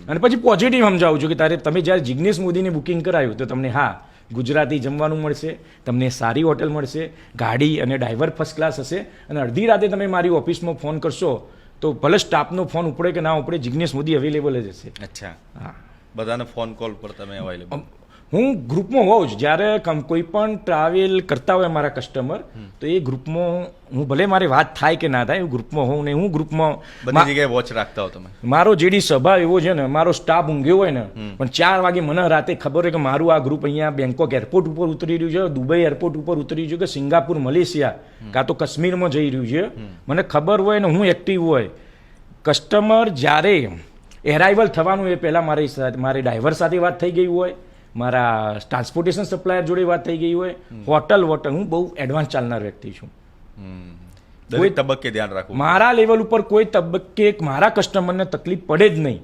અને પછી પોઝિટિવ સમજાવું છું કે તમે જ્યારે જિગ્નેશ મોદીને બુકિંગ કરાવ્યું તો તમને હા ગુજરાતી જમવાનું મળશે, તમને સારી હોટેલ મળશે, ગાડી અને ડ્રાઈવર ફર્સ્ટ ક્લાસ હશે. અને અડધી રાતે તમે મારી ઓફિસમાં ફોન કરશો તો ભલે સ્ટાફનો ફોન ઉપડે કે ના ઉપડે, જિગ્નેશ મોદી અવેલેબલ જ હશે. અચ્છા, હા, બધાને ફોન કોલ પર તમે અવેલેબલ? હું ગ્રુપમાં હોઉં જ. જ્યારે કોઈ પણ ટ્રાવેલ કરતા હોય મારા કસ્ટમર તો એ ગ્રુપમાં હું ભલે મારી વાત થાય કે ના થાય, હું ગ્રુપમાં હોઉં ને હું ગ્રુપમાં બધી જગ્યાએ વોચ રાખતા હો તમે? મારો જેડી સ્વભાવ એવો છે ને, મારો સ્ટાફ ઊંઘ્યો હોય ને પણ 4 વાગે મને રાતે ખબર હોય કે મારું આ ગ્રુપ અહીંયા બેંકોક એરપોર્ટ ઉપર ઉતરી રહ્યું છે, દુબઈ એરપોર્ટ ઉપર ઉતરી રહ્યું છે, કે સિંગાપુર મલેશિયા કાં તો કાશ્મીરમાં જઈ રહ્યું છે, મને ખબર હોય ને હું એક્ટિવ હોય. કસ્ટમર જ્યારે એરાઇવલ થવાનું એ પહેલાં મારી ડ્રાઈવર સાથે વાત થઈ ગઈ હોય, મારા ટ્રાન્સપોર્ટેશન સપ્લાયર જોડે વાત થઈ ગઈ હોય, હોટલ હું બહુ એડવાન્સ ચાલનાર વ્યક્તિ છું. કોઈ તબક્કે ધ્યાન રાખવું, મારા લેવલ ઉપર કોઈ તબક્કે મારા કસ્ટમરને તકલીફ પડે જ નહીં.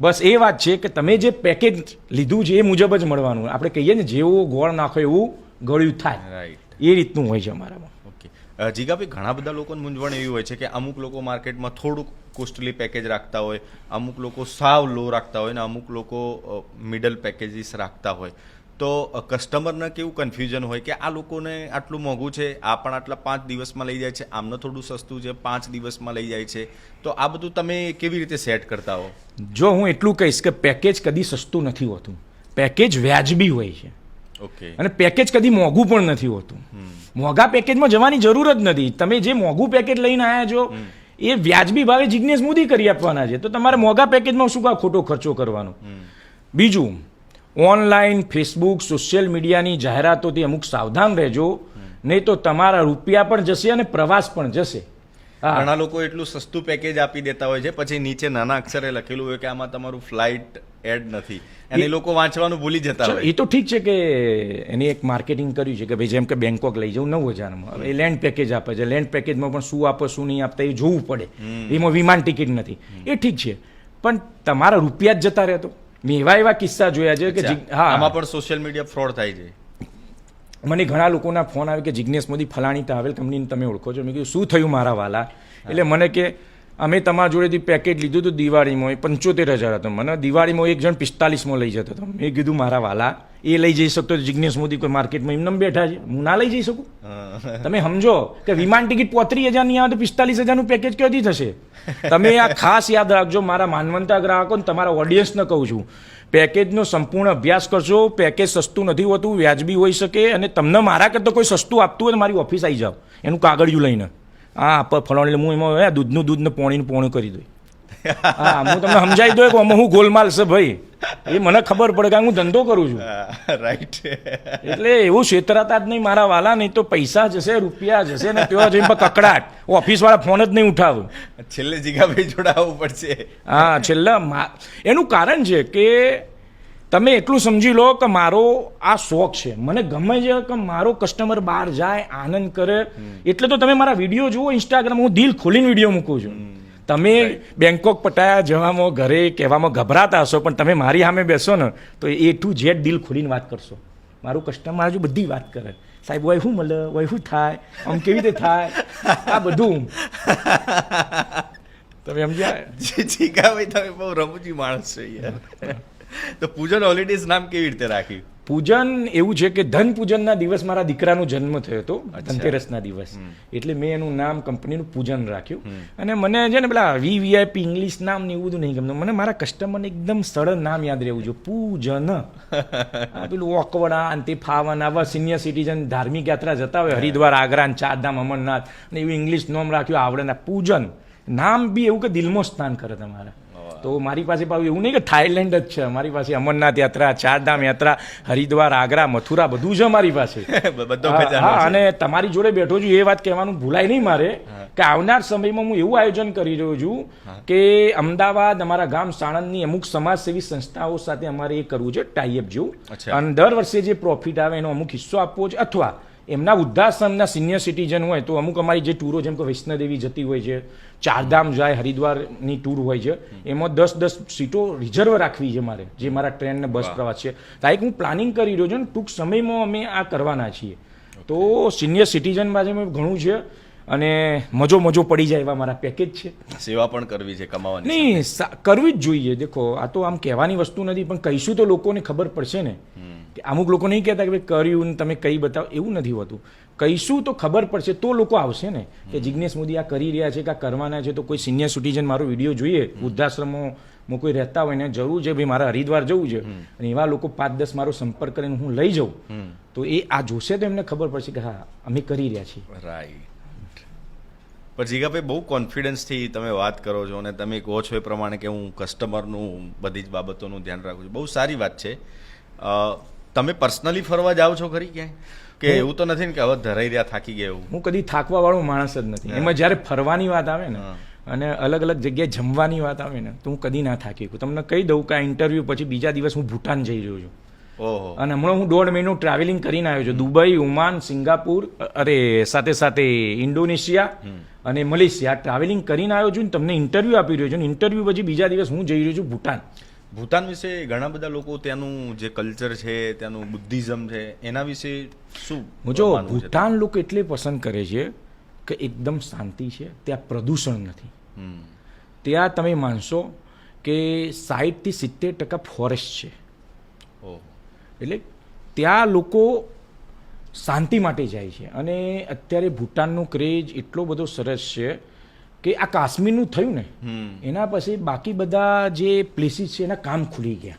બસ એ વાત છે કે તમે જે પેકેજ લીધું છે એ મુજબ જ મળવાનું. આપણે કહીએ ને જેવો ગોળ નાખો એવું ગળ્યું થાય, રાઈટ, એ રીતનું હોય છે અમારામાં. ઓકે જીગાભાઈ, ઘણા બધા લોકોને મૂંઝવણ એવી હોય છે કે અમુક લોકો માર્કેટમાં થોડુંક કોસ્ટલી પેકેજ રાખતા હોય, અમુક લોકો સાવ લો રાખતા હોય ને અમુક લોકો મિડલ પેકેજીસ રાખતા હોય. તો કસ્ટમરને કેવું કન્ફ્યુઝન હોય કે આ લોકોને આટલું મોંઘું છે, આ પણ આટલા 5 દિવસમાં લઈ જાય છે, આમને થોડું સસ્તું છે 5 દિવસમાં લઈ જાય છે. તો આ બધું તમે કેવી રીતે સેટ કરતા હો? જો હું એટલું કહીશ કે પેકેજ કદી સસ્તું નથી હોતું, પેકેજ વ્યાજબી હોય છે. ઓકે. અને પેકેજ કદી મોંઘું પણ નથી હોતું. મોંઘા પેકેજમાં જવાની જરૂર જ નથી. તમે જે મોંઘું પેકેજ લઈને આવ્યા છો એ વ્યાજબી ભાવે જિગ્નેશ મોદી કરી આપવાના છે, તો તમારે મોંઘા પેકેજમાં શું કાં ખોટો ખર્ચો કરવાનો? બીજું, ઓનલાઈન ફેસબુક સોશિયલ મીડિયાની જાહેરાતોથી અમુક સાવધાન રહેજો, નહીં તો તમારા રૂપિયા પણ જશે અને પ્રવાસ પણ જશે. ઘણા લોકો એટલું સસ્તું પેકેજ આપી દેતા હોય છે, પછી નીચે નાના અક્ષરે લખેલું હોય કે આમાં તમારું ફ્લાઇટ એડ નથી, અને એ લોકો વાંચવાનું ભૂલી જતા હોય. એ તો ઠીક છે કે એની એક માર્કેટિંગ કર્યું છે કે ભાઈ જેમ કે બેંકોક લઈ જાઉં 9,000માં, હવે એ લેન્ડ પેકેજ આપે છે, લેન્ડ પેકેજમાં પણ શું આપે શું નહીં આપતા એ જોવું પડે, એમાં વિમાન ટિકિટ નથી, એ ઠીક છે. પણ તમારા રૂપિયા જ જતા રહેતો. મેં એવા કિસ્સા જોયા છે કે હા, આમાં પણ સોશિયલ મીડિયા ફ્રોડ થાય છે. મને ઘણા લોકોના ફોન આવે કે જિગ્નેશ મોદી ફલાણી ટ્રાવેલ કંપનીને તમે ઓળખો છો? મેં કીધું શું થયું મારા વાલા? એટલે મને કે અમે તમારા જોડેથી પેકેજ લીધું હતું દિવાળીમાં, એ 75,000 હતો. મને દિવાળીમાં એક જણ 45માં લઈ જતો હતો. મેં કીધું મારા વાલા એ લઈ જઈ શકતો જિગ્નેશ મોદી કોઈ માર્કેટમાં એમને બેઠા છે, હું ના લઈ જઈ શકું? તમે સમજો કે વિમાન ટિકિટ 35,000 ની આવે તો 45,000નું પેકેજ ક્યાંથી થશે? તમે આ ખાસ યાદ રાખજો, મારા માનવંતા ગ્રાહકો તમારા ઓડિયન્સને કહું છું, પેકેજનો સંપૂર્ણ અભ્યાસ કરજો. પેકેજ સસ્તું નથી હોતું, વ્યાજબી હોઈ શકે, અને તમને મારા કરતાં કોઈ સસ્તું આપતું હોય તો મારી ઓફિસ આવી જાઓ એનું કાગળિયું લઈને. હા ફલાણે હું એમાં દૂધ ને પોણું કરી દઉં. હા, હું તમને સમજાવી દઉં કે આમાં હું ગોલમાલ છે ભાઈ, એ મને ખબર પડે કે હું ધંધો કરું છું. રાઈટ. એટલે એવું છેતરાતા જ નહીં મારા વાલા, નહીં તો પૈસા જશે, રૂપિયા જશે ને તેઓ જઈને કકડાટ, ઓફિસ વાળા ફોન જ નહીં ઉઠાવે. છેલ્લે જીગાભાઈ જોડાવવું પડશે. હા, છેલ્લે એનું કારણ છે કે તમે એટલું સમજી લો કે મારો આ શોખ છે, મને ગમે છે કે મારો કસ્ટમર બહાર જાય આનંદ કરે. એટલે તો તમે મારા વિડીયો જુઓ ઇન્સ્ટાગ્રામ, હું દિલ ખોલીને વિડીયો મૂકું છું. તમે બેંકોક પટાયા જવામાં ઘરે કહેવામાં ગભરાતા હશો, પણ તમે મારી સામે બેસો ને તો A to Z દિલ ખોલીને વાત કરશો. મારું કસ્ટમર હજુ બધી વાત કરે, સાહેબ વય શું મળે, વય શું થાય, આમ કેવી રીતે થાય, આ બધું. તમે સમજ્યા? જીગાભાઈ તમે બહુ રમૂજી માણસ છો યાર. તો પૂજન હોલિડેઝ નામ કેવી રીતે રાખ્યું? પૂજન એવું છે કે ધન પૂજનના દિવસ મારા દીકરાનો જન્મ થયો હતો, ધનતેરસના દિવસ, એટલે મેં એનું નામ કંપનીનું પૂજન રાખ્યું. અને મને છે ને પેલા વીવીઆઈપી ઇંગ્લિશ નામ ને એવું બધું નહીં ગમતું. મને મારા કસ્ટમરને એકદમ સરળ નામ યાદ રહેવું જોઈએ, પૂજન. પેલું ઓકવડા અને તે ફાવન, આવા સિનિયર સિટીઝન ધાર્મિક યાત્રા જતા હોય હરિદ્વાર, આગ્રા, ચારધામ, અમરનાથ, અને એવું ઇંગ્લિશ નામ રાખ્યું આવડે ના. પૂજન નામ બી એવું કે દિલમાં સ્નાન કરે તમારા. તો મારી પાસે પાછું એવું નહીં કે થાઈલેન્ડ જ છે, મારી પાસે અમરનાથ યાત્રા, ચારધામ યાત્રા, હરિદ્વાર, આગ્રા, મથુરા બધું છે મારી પાસે. હા, અને તમારી જોડે બેઠો છું એ વાત કહેવાનું ભૂલાય નહીં મારે કે આવનાર સમયમાં હું એવું આયોજન કરી રહ્યો છું કે અમદાવાદ, અમારા ગામ સાણંદની અમુક સમાજસેવી સંસ્થાઓ સાથે અમારે એ કરવું છે ટાઈઅપ જેવું, અને દર વર્ષે જે પ્રોફિટ આવે એનો અમુક હિસ્સો આપવો છે, અથવા એમના વૃદ્ધાશ્રમના સિનિયર સિટીઝન હોય તો અમુક અમારી જે ટૂરો, જેમ કે વૈષ્ણોદેવી જતી હોય છે, ચારધામ જાય, હરિદ્વારની ટૂર હોય છે, એમાં 10-10 સીટો રિઝર્વ રાખવી છે મારે, જે મારા ટ્રેન ને બસ પ્રવાસ છે. તો એક હું પ્લાનિંગ કરી રહ્યો છું ને ટૂંક સમયમાં અમે આ કરવાના છીએ. તો સિનિયર સિટીઝન બાજુ ઘણું છે અને મજો પડી જાય એવા મારા પેકેજ છે. સેવા પણ કરવી છે, કમાવાની નહીં, કરવી જ જોઈએ. દેખો, આ તો આમ કહેવાની વસ્તુ નથી, પણ કહીશું તો લોકોને ખબર પડશે ને. અમુક લોકો નહીં કહેતા કે ભાઈ કર્યું ને તમે કઈ બતાવો, એવું નથી હોતું. કહીશું તો ખબર પડશે તો લોકો આવશે ને કે જિગ્નેશ મોદી આ કરી રહ્યા છે કે આ કરવાના છે. તો કોઈ સિનિયર સિટીઝન મારો વિડીયો જોઈએ, વૃદ્ધાશ્રમમાં કોઈ રહેતા હોય ને જરૂર છે ભાઈ મારે હરિદ્વાર જવું છે, અને એવા લોકો 5-10 મારો સંપર્ક કરીને હું લઈ જાઉં, તો એ આ જોશે તો એમને ખબર પડશે કે હા અમે કરી રહ્યા છીએ. રાઈટ. પણ જીગાભાઈ બહુ કોન્ફિડન્સથી તમે વાત કરો છો અને તમે કહો છો એ પ્રમાણે કે હું કસ્ટમરનું બધી જ બાબતોનું ધ્યાન રાખું છું. બહુ સારી વાત છે. તમે પર્સનલી ફરવા જાઓ છો ખરી ક્યાંય? કે એવું તો નથી ને કે હવે ધરાઈ રહ્યા થાકી ગયા એવું? હું કદી થાકવા વાળો માણસ જ નથી. એમાં જ્યારે ફરવાની વાત આવે ને અને અલગ અલગ જગ્યાએ જમવાની વાત આવે ને તો હું કદી ના થાકી. તમને કહી દઉં કે આ ઇન્ટરવ્યુ પછી બીજા દિવસ હું ભૂટાન જઈ રહ્યો છું. ઓહો. અને હમણાં હું 1.5 મહિનો ટ્રાવેલિંગ કરીને આવ્યો છું. દુબઈ, ઓમાન, સિંગાપુર, સાથે સાથે ઇન્ડોનેશિયા અને મલેશિયા ટ્રાવેલિંગ કરીને આવ્યો છું. તમને ઇન્ટરવ્યુ આપી રહ્યો છું. ઇન્ટરવ્યુ પછી બીજા દિવસ હું જઈ રહ્યો છું ભૂટાન. ભૂટાન વિશે ઘણા બધા લોકો ત્યાંનું જે કલ્ચર છે, ત્યાંનું બુદ્ધિઝમ છે, એના વિશે શું? જો ભૂટાન લોકો એટલે પસંદ કરે છે કે એકદમ શાંતિ છે, ત્યાં પ્રદૂષણ નથી, ત્યાં તમે માનશો કે 60 થી 70% ફોરેસ્ટ છે. એટલે ત્યાં લોકો શાંતિ માટે જાય છે. અને અત્યારે ભૂટાનનો ક્રેઝ એટલો બધો સરસ છે કે આ કાશ્મીરનું થયું ને એના પછી બાકી બધા જે પ્લેસીસ છે એના કામ ખુલી ગયા.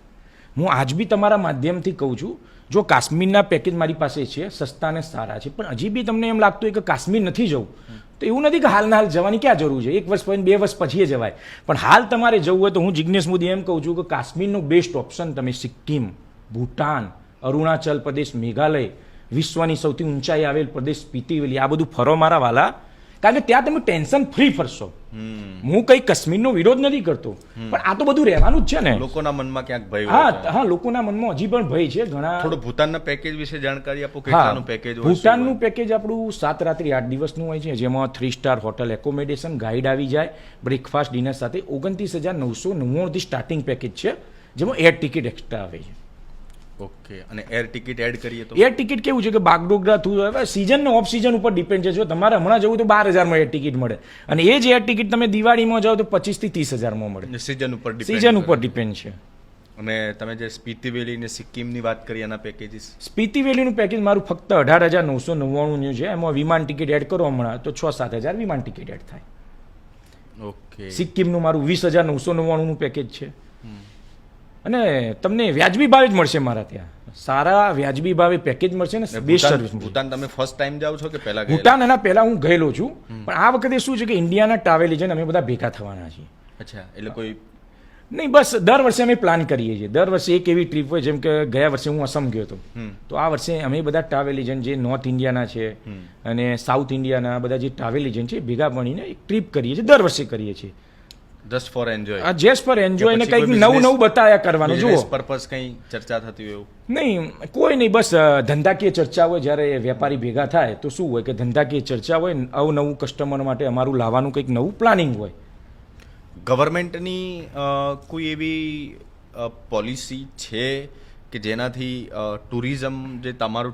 હું આજ બી તમારા માધ્યમથી કહું છું, જો કાશ્મીરના પેકેજ મારી પાસે છે, સસ્તા અને સારા છે, પણ હજી બી તમને એમ લાગતું હોય કે કાશ્મીર નથી જવું, તો એવું નથી કે હાલના હાલ જવાની ક્યાં જરૂર છે, 1 વર્ષ પછી 2 વર્ષ પછી જવાય. પણ હાલ તમારે જવું હોય તો હું જિગ્નેશ મોદી એમ કહું છું કે કાશ્મીરનો બેસ્ટ ઓપ્શન તમે સિક્કિમ, ભૂટાન, અરુણાચલ પ્રદેશ, મેઘાલય, વિશ્વની સૌથી ઊંચાઈ આવેલ પ્રદેશ સ્પીતિ વેલી, આ બધું ફરો મારા વાલા. કારણ કે ત્યાં તમે ટેન્શન ફ્રી ફરશો. હું કઈ કાશ્મીરનો વિરોધ નથી કરતો, પણ આ તો બધું રહેવાનું જ છે ને. લોકોના મનમાં ક્યાંક ભય હોય. હા, લોકોના મનમાં હજી પણ ભય છે ઘણા. થોડું ભૂટાનના પેકેજ વિશે જાણકારી આપો. કેટલાનું પેકેજ હોય? ભૂટાનનું પેકેજ આપણું 7 રાત્રિ 8 દિવસનું હોય છે, જેમાં 3 સ્ટાર હોટલ એકોમોડેશન, ગાઈડ આવી જાય, બ્રેકફાસ્ટ, ડિનર સાથે 29,999 થી સ્ટાર્ટિંગ પેકેજ છે, જેમાં એર ટિકિટ એક્સ્ટ્રા આવે છે. ઓકે. અને એર ટિકિટ એડ કરીએ તો? એર ટિકિટ કેવું છે કે બાગડોગરા થયું, હવે સીઝન ને ઓફ સીઝન ઉપર ડિપેન્ડ છે. જો તમારે હમણાં જવું તો 12,000માં એર ટિકિટ મળે, અને એ જ એર ટિકિટ તમે દિવાળીમાં જાઓ તો 25,000 થી 30,000માં મળે. સીઝન ઉપર ડિપેન્ડ છે. અને તમે જે સ્પીતિ વેલી ને સિક્કિમની વાત કરી એના પેકેજીસ? સ્પીતિ વેલીનું પેકેજ મારું ફક્ત 18,999 છે. એમાં વિમાન ટિકિટ એડ કરો હમણાં તો 6-7,000 વિમાન ટિકિટ એડ થાય. ઓકે. સિક્કિમનું મારું 20,999નું પેકેજ છે. અને તમને વ્યાજબી ભાવે જ મળશે મારા ત્યાં, સારા વ્યાજબી ભાવે પેકેજ મળશે ને બેસ્ટ સર્વિસ. ભૂટાન તમે ફર્સ્ટ ટાઈમ જાવ છો કે પહેલા? ભૂટાન એના પહેલા હું ગયેલો છું, પણ આ વખતે શું છે કે ઇન્ડિયાના ટ્રાવેલ એજન્ટ અમે બધા ભેગા થવાના છીએ. અચ્છા. એટલે કોઈ નહીં, બસ દર વર્ષે અમે પ્લાન કરીએ છીએ. દર વર્ષે એક એવી ટ્રીપ હોય, જેમ કે ગયા વર્ષે હું અસમ ગયો હતો, તો આ વર્ષે અમે બધા ટ્રાવેલ એજન્ટ જે નોર્થ ઇન્ડિયાના છે અને સાઉથ ઇન્ડિયાના બધા જે ટ્રાવેલ એજન્ટ છે ભેગા મળીને એક ટ્રીપ કરીએ છીએ, દર વર્ષે કરીએ છીએ. Just four enjoy? Just four enjoy, ને કંઈક નવું બતાયા કરવાનું. જુઓ, પર્પઝ કંઈ ચર્ચા થતી હોય એવું નહીં, કોઈ નહીં, બસ ધંધાકીય ચર્ચા હોય. જ્યારે વેપારી ભેગા થાય તો શું હોય કે ધંધાકીય ચર્ચા હોય, અવનવું કસ્ટમર માટે અમારું લાવવાનું કંઈક નવું પ્લાનિંગ હોય. ગવર્મેન્ટની કોઈ એવી પોલિસી છે કે જેનાથી ટુરિઝમ જે તમારું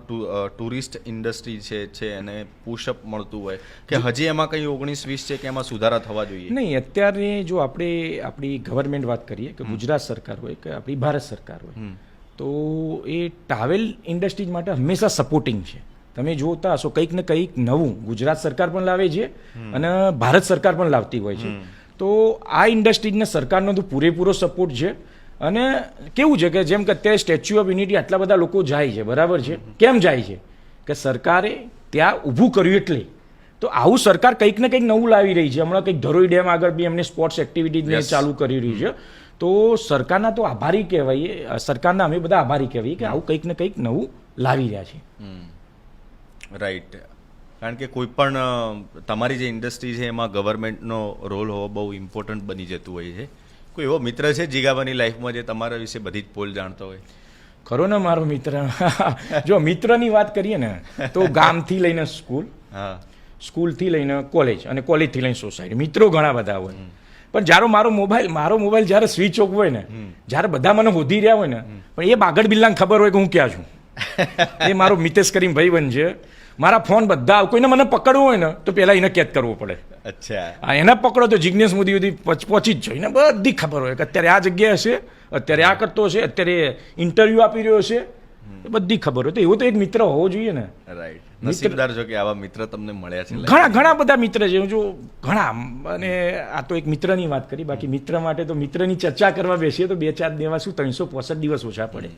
ટુરિસ્ટ ઇન્ડસ્ટ્રી છે એને પુશઅપ મળતું હોય કે હજી એમાં કંઈ 19-20 છે કે એમાં સુધારા થવા જોઈએ? નહીં, અત્યારે જો આપણે આપણી ગવર્મેન્ટ વાત કરીએ કે ગુજરાત સરકાર હોય કે આપણી ભારત સરકાર હોય, તો એ ટ્રાવેલ ઇન્ડસ્ટ્રીઝ માટે હંમેશા સપોર્ટિંગ છે. તમે જોતા હશો કંઈક ને કંઈક નવું ગુજરાત સરકાર પણ લાવે છે અને ભારત સરકાર પણ લાવતી હોય છે. તો આ ઇન્ડસ્ટ્રીઝને સરકારનો તો પૂરેપૂરો સપોર્ટ છે. અને કેવું છે કે જેમ કે અત્યારે સ્ટેચ્યુ ઓફ યુનિટી આટલા બધા લોકો જાય છે, બરાબર છે, કેમ જાય છે કે સરકારે ત્યાં ઊભું કર્યું એટલે. તો આવું સરકાર કંઈક ને કંઈક નવું લાવી રહી છે. હમણાં કંઈક ધરોઈ ડેમ આગળ બી એમને સ્પોર્ટ્સ એક્ટિવિટીઝને ચાલુ કરી રહી છે. તો સરકારના તો આભારી કહેવાય, સરકારના અમે બધા આભારી કહેવાય કે આવું કંઈક ને કંઈક નવું લાવી રહ્યા છે. રાઈટ. કારણ કે કોઈ પણ તમારી જે ઇન્ડસ્ટ્રી છે એમાં ગવર્મેન્ટનો રોલ હોવો બહુ ઇમ્પોર્ટન્ટ બની જતું હોય છે. કોઈ એવો મિત્ર છે જીગાબાની લાઈફમાં જે તમારા વિશે બધી જ પોલ જાણતો હોય? ખરો ને મારો મિત્ર. જો મિત્રની વાત કરીએ ને તો ગામથી લઈને સ્કૂલ, સ્કૂલથી લઈને કોલેજ અને કોલેજથી લઈને સોસાયટી, મિત્રો ઘણા બધા હોય. પણ જ્યારે મારો મોબાઈલ જ્યારે સ્વિચ ઓફ હોય ને, જ્યારે બધા મને શોધી રહ્યા હોય ને, પણ એ બાગડ બિલ્લાને ખબર હોય કે હું ક્યાં છું. એ મારો મિતેશ કરીને ભાઈબંધ છે. મારા ફોન બધા, કોઈને મને પકડવું હોય ને તો પહેલાં એને કેદ કરવો પડે. અચ્છા. એને પકડો તો જિજ્ઞેશ મોદી સુધી પહોંચી જ જાય. એને બધી ખબર હોય કે અત્યારે આ જગ્યાએ હશે, અત્યારે આ કરતો હશે, અત્યારે ઇન્ટરવ્યૂ આપી રહ્યો છે, બધી ખબર હોય. તો એવો તો એક મિત્ર હોવો જોઈએ ને. રાઈટ. નસીબદાર છો કે આવા મિત્ર તમને મળ્યા છે. ઘણા બધા મિત્ર છે. જો ઘણા, અને આ તો એક મિત્રની વાત કરી. બાકી મિત્ર માટે તો મિત્રની ચર્ચા કરવા બેસીએ તો 2-4 દેવા શું 365 દિવસ ઓછા પડે.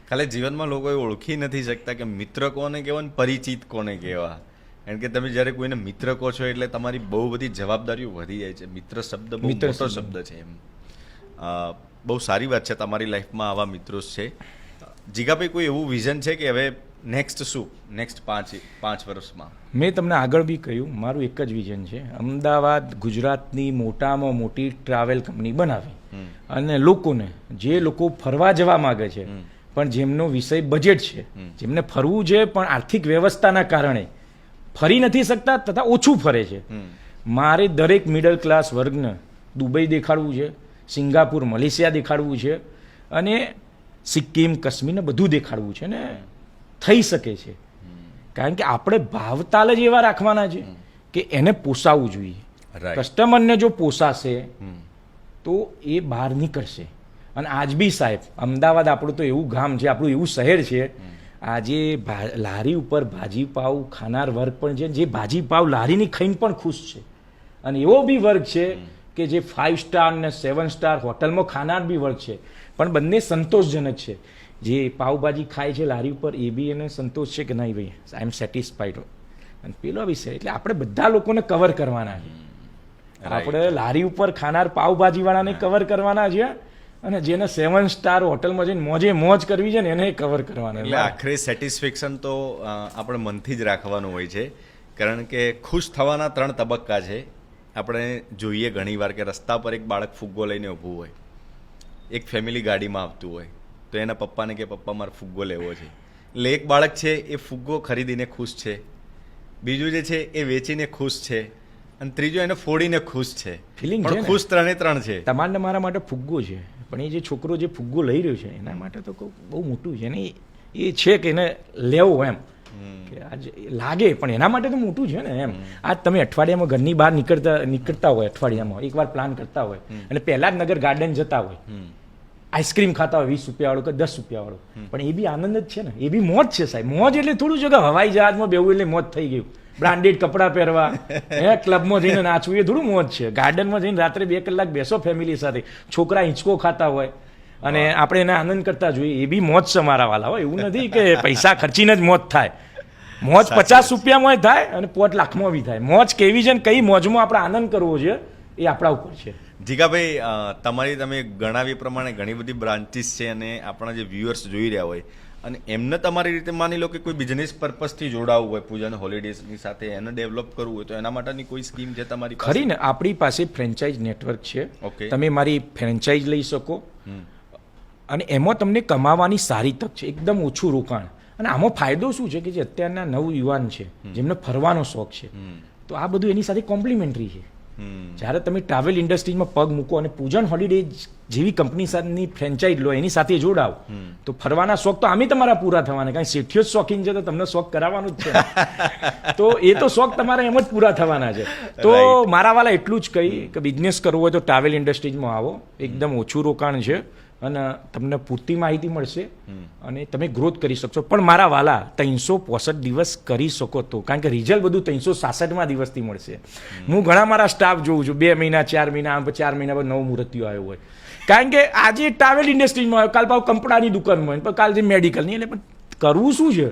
ખાલી જીવનમાં લોકો ઓળખી નથી શકતા કે મિત્ર કોને કહેવા ને પરિચિત કોને કહેવા. કારણ કે તમે જ્યારે કોઈને મિત્ર કહો છો એટલે તમારી બહુ બધી જવાબદારીઓ વધી જાય છે. મિત્ર શબ્દ બહુ મોટો શબ્દ છે એમ. બહુ સારી વાત છે તમારી લાઈફમાં આવા મિત્રો છે. જીગાભાઈ, કોઈ એવું વિઝન છે કે હવે નેક્સ્ટ શું, નેક્સ્ટ 5 વર્ષમાં? મેં તમને આગળ બી કહ્યું, મારું એક જ વિઝન છે. અમદાવાદ ગુજરાતની મોટામાં મોટી ટ્રાવેલ કંપની બનાવી અને લોકોને, જે લોકો ફરવા જવા માગે છે પણ જેમનો વિષય બજેટ છે, જેમને ફરવું છે પણ આર્થિક વ્યવસ્થાના કારણે ફરી નથી શકતા તથા ઓછું ફરે છે, મારે દરેક મિડલ ક્લાસ વર્ગને દુબઈ દેખાડવું છે, સિંગાપુર મલેશિયા દેખાડવું છે અને સિક્કિમ કશ્મીરને બધું દેખાડવું છે. ને થઈ શકે છે. કારણ કે આપણે ભાવતાલ જ એવા રાખવાના છે કે એને પોસાવવું જોઈએ. કસ્ટમરને જો પોસાશે તો એ બહાર નીકળશે. અને આજ બી સાહેબ, અમદાવાદ આપણું તો એવું ગામ છે, આપણું એવું શહેર છે, આજે લારી ઉપર ભાજી પાવ ખાનાર વર્ગ પણ છે, જે ભાજી પાવ લારીની ખાઈને પણ ખુશ છે. અને એવો બી વર્ગ છે કે જે 5 સ્ટાર ને 7 સ્ટાર હોટલમાં ખાનાર બી વર્ગ છે. પણ બંને સંતોષજનક છે. જે પાવભાજી ખાય છે લારી ઉપર એ બી એને સંતોષ છે કે નહીં ભાઈ, આઈ એમ સેટિસ્ફાઈડ. અને પેલો વિષય એટલે આપણે બધા લોકોને કવર કરવાના છે. આપણે લારી ઉપર ખાનાર પાવભાજી વાળાને કવર કરવાના છે અને જેને 7 સ્ટાર હોટલમાં જઈને મોજ કરવી છે ને એને કવર કરવાના. એટલે આખરે સેટિસ્ફેક્શન તો આપણે મનથી જ રાખવાનું હોય છે. કારણ કે ખુશ થવાના 3 તબક્કા છે. આપણે જોઈએ ઘણીવાર કે રસ્તા પર એક બાળક ફુગ્ગો લઈને ઊભું હોય, એક ફેમિલી ગાડીમાં આવતું હોય તો એના પપ્પાને કે પપ્પા મારે ફુગ્ગો લેવો છે. એટલે એક બાળક છે એ ફુગ્ગો ખરીદીને ખુશ છે, બીજું જે છે એ વેચીને ખુશ છે, અને ત્રીજો એને ફોડીને ખુશ છે. ફિલિંગ પણ ખુશ 3 છે. તમારે મારા માટે ફુગ્ગો છે, પણ એ જે છોકરો જે ફુગ્ગો લઈ રહ્યો છે એના માટે તો બહુ મોટું છે ને. એ છે કે એને લેવો એમ કે આજ લાગે, પણ એના માટે તો મોટું છે ને એમ. આજ તમે અઠવાડિયામાં ઘરની બહાર નીકળતા હોય, અઠવાડિયામાં એકવાર પ્લાન કરતા હોય અને પહેલા જ નગર ગાર્ડન જતા હોય, આઈસ્ક્રીમ ખાતા હોય 20 રૂપિયા વાળો કે 10 રૂપિયા વાળો, પણ એ બી આનંદ જ છે ને. એ બી મોજ છે સાહેબ. મોજ એટલે થોડું છે કે હવાઈ જહાજમાં બેવું એટલે મોજ થઈ ગયું, બ્રાન્ડેડ કપડાં પહેરવા, ક્લબમાં જઈને નાચવું, એ થોડું મોજ છે. ગાર્ડનમાં જઈને રાત્રે 2 કલાક બેસો ફેમિલી સાથે, છોકરા હિંચકો ખાતા હોય અને આપણે એને આનંદ કરતા જોઈએ, એ બી મોજ છે મારા વાલા. હોય એવું નથી કે પૈસા ખર્ચીને જ મોજ થાય. મોજ 50 રૂપિયામાં થાય અને 5 લાખમાં બી થાય. મોજ કેવી છે ને કઈ મોજમાં આપણે આનંદ કરવો છે એ આપણા ઉપર છે. જીગાભાઈ, તમે ગણાવી પ્રમાણે ઘણી બધી બ્રાન્ચીસ છે અને આપણા જે વ્યુઅર્સ જોઈ રહ્યા હોય અને એમને તમારી રીતે માની લો કે કોઈ બિઝનેસ પર્પઝથી જોડાવવું હોય, પૂજાને હોલિડેઝની સાથે એને ડેવલપ કરવું હોય તો એના માટેની કોઈ સ્કીમ છે તમારી પાસે? ખરી ને, આપણી પાસે ફ્રેન્ચાઇઝ નેટવર્ક છે. તમે મારી ફ્રેન્ચાઇઝ લઈ શકો અને એમાં તમને કમાવાની સારી તક છે, એકદમ ઓછું રોકાણ. અને આમાં ફાયદો શું છે કે જે અત્યારના નવ યુવાન છે જેમને ફરવાનો શોખ છે, તો આ બધું એની સાથે કોમ્પ્લિમેન્ટરી છે. જ્યારે તમે ટ્રાવેલ ઇન્ડસ્ટ્રીમાં પગ મૂકો અને પૂજન હોલિડે જેવી કંપની સાથેની ફ્રેન્ચાઇઝ લો એની સાથે જોડાવ તો ફરવાના શોખ તો આમે તમારા પૂરા થવાના, કારણ કે શેઠિયો જ શોખીન છે તો તમને શોખ કરાવવાનું જ છે. તો એ તો શોખ તમારા એમ જ પૂરા થવાના છે. તો મારા વાલા એટલું જ કહી કે બિઝનેસ કરવો હોય તો ટ્રાવેલ ઇન્ડસ્ટ્રીઝમાં આવો, એકદમ ઓછું રોકાણ છે અને તમને પૂરતી માહિતી મળશે અને તમે ગ્રોથ કરી શકશો. પણ મારા વાલા 365 દિવસ કરી શકો તો, કારણ કે રિઝલ્ટ બધું 366માં દિવસથી મળશે. હું ઘણા મારા સ્ટાફ જોઉં છું 2 મહિના 4 મહિના આમ 4 મહિના પર નવું મુહૂર્તિઓ આવ્યો હોય, કારણ કે આજે ટ્રાવેલ ઇન્ડસ્ટ્રીમાં આવ્યો, કાલ પાછું કપડાની દુકાનમાં હોય, કાલ જે મેડિકલની, એટલે પણ કરવું શું છે?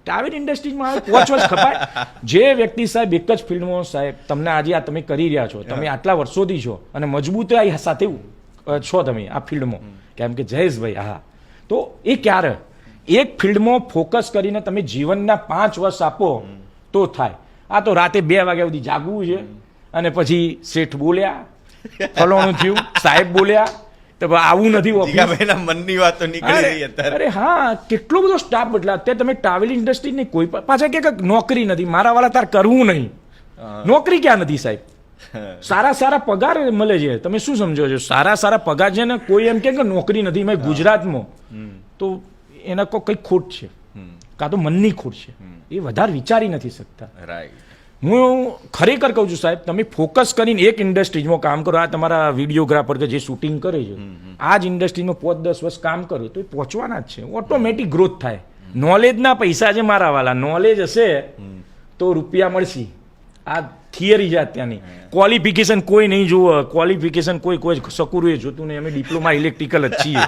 ટ્રાવેલ ઇન્ડસ્ટ્રીમાં આવે 5 વર્ષ ખપાય. જે વ્યક્તિ સાહેબ એક જ ફિલ્ડમાં સાહેબ તમને આજે આ તમે કરી રહ્યા છો, તમે આટલા વર્ષોથી છો અને મજબૂતાઈ સાથે છો તમે આ ફિલ્ડમાં, કેમ કે જયેશભાઈ હા, તો એ ક્યારે એક ફિલ્ડમાં ફોકસ કરીને તમે જીવનના 5 વર્ષ આપો તો થાય. આ તો રાતે 2 વાગ્યા સુધી જાગવું છે અને પછી શેઠ બોલ્યા, ફલોણું થયું, સાહેબ બોલ્યા, તો આવું નથી જીગાભાઈના મનની વાતો નીકળી રહી અત્યારે. અરે હા, કેટલો બધો સ્ટાફ બદલા. અત્યારે તમે ટ્રાવેલ ઇન્ડસ્ટ્રીની કોઈ પાછા કે નોકરી નથી, મારા વાળા તાર કરવું નહીં. નોકરી ક્યાં નથી સાહેબ, સારા પગાર મળે છે. તમે શું સમજો છો? સારા પગાર છે ને કોઈ એમ કે નોકરી નથી મેં ગુજરાતમાં, તો એના કોઈ ખોટ છે, કાં તો મનની ખોટ છે, એ વધારે વિચારી નથી શકતા. રાઈટ. હું ખરેખર કહું છું સાહેબ, તમે ફોકસ કરીને એક ઇન્ડસ્ટ્રીમાં કામ કરો. આ તમારા વિડીયોગ્રાફર કે જે શૂટિંગ કરે છે, આ જ ઇન્ડસ્ટ્રીમાં 5-10 વર્ષ કામ કરો તો એ પહોંચવાના જ છે, ઓટોમેટિક ગ્રોથ થાય. નોલેજના પૈસા છે મારા વાલા, નોલેજ હશે તો રૂપિયા મળશે. આ થિયરી છે અત્યારની. ક્વોલિફિકેશન કોઈ નહીં જુઓ, ક્વોલિફિકેશન કોઈ સકુરું જોતું નહીં. અમે ડિપ્લોમા ઇલેક્ટ્રિકલ જ છીએ,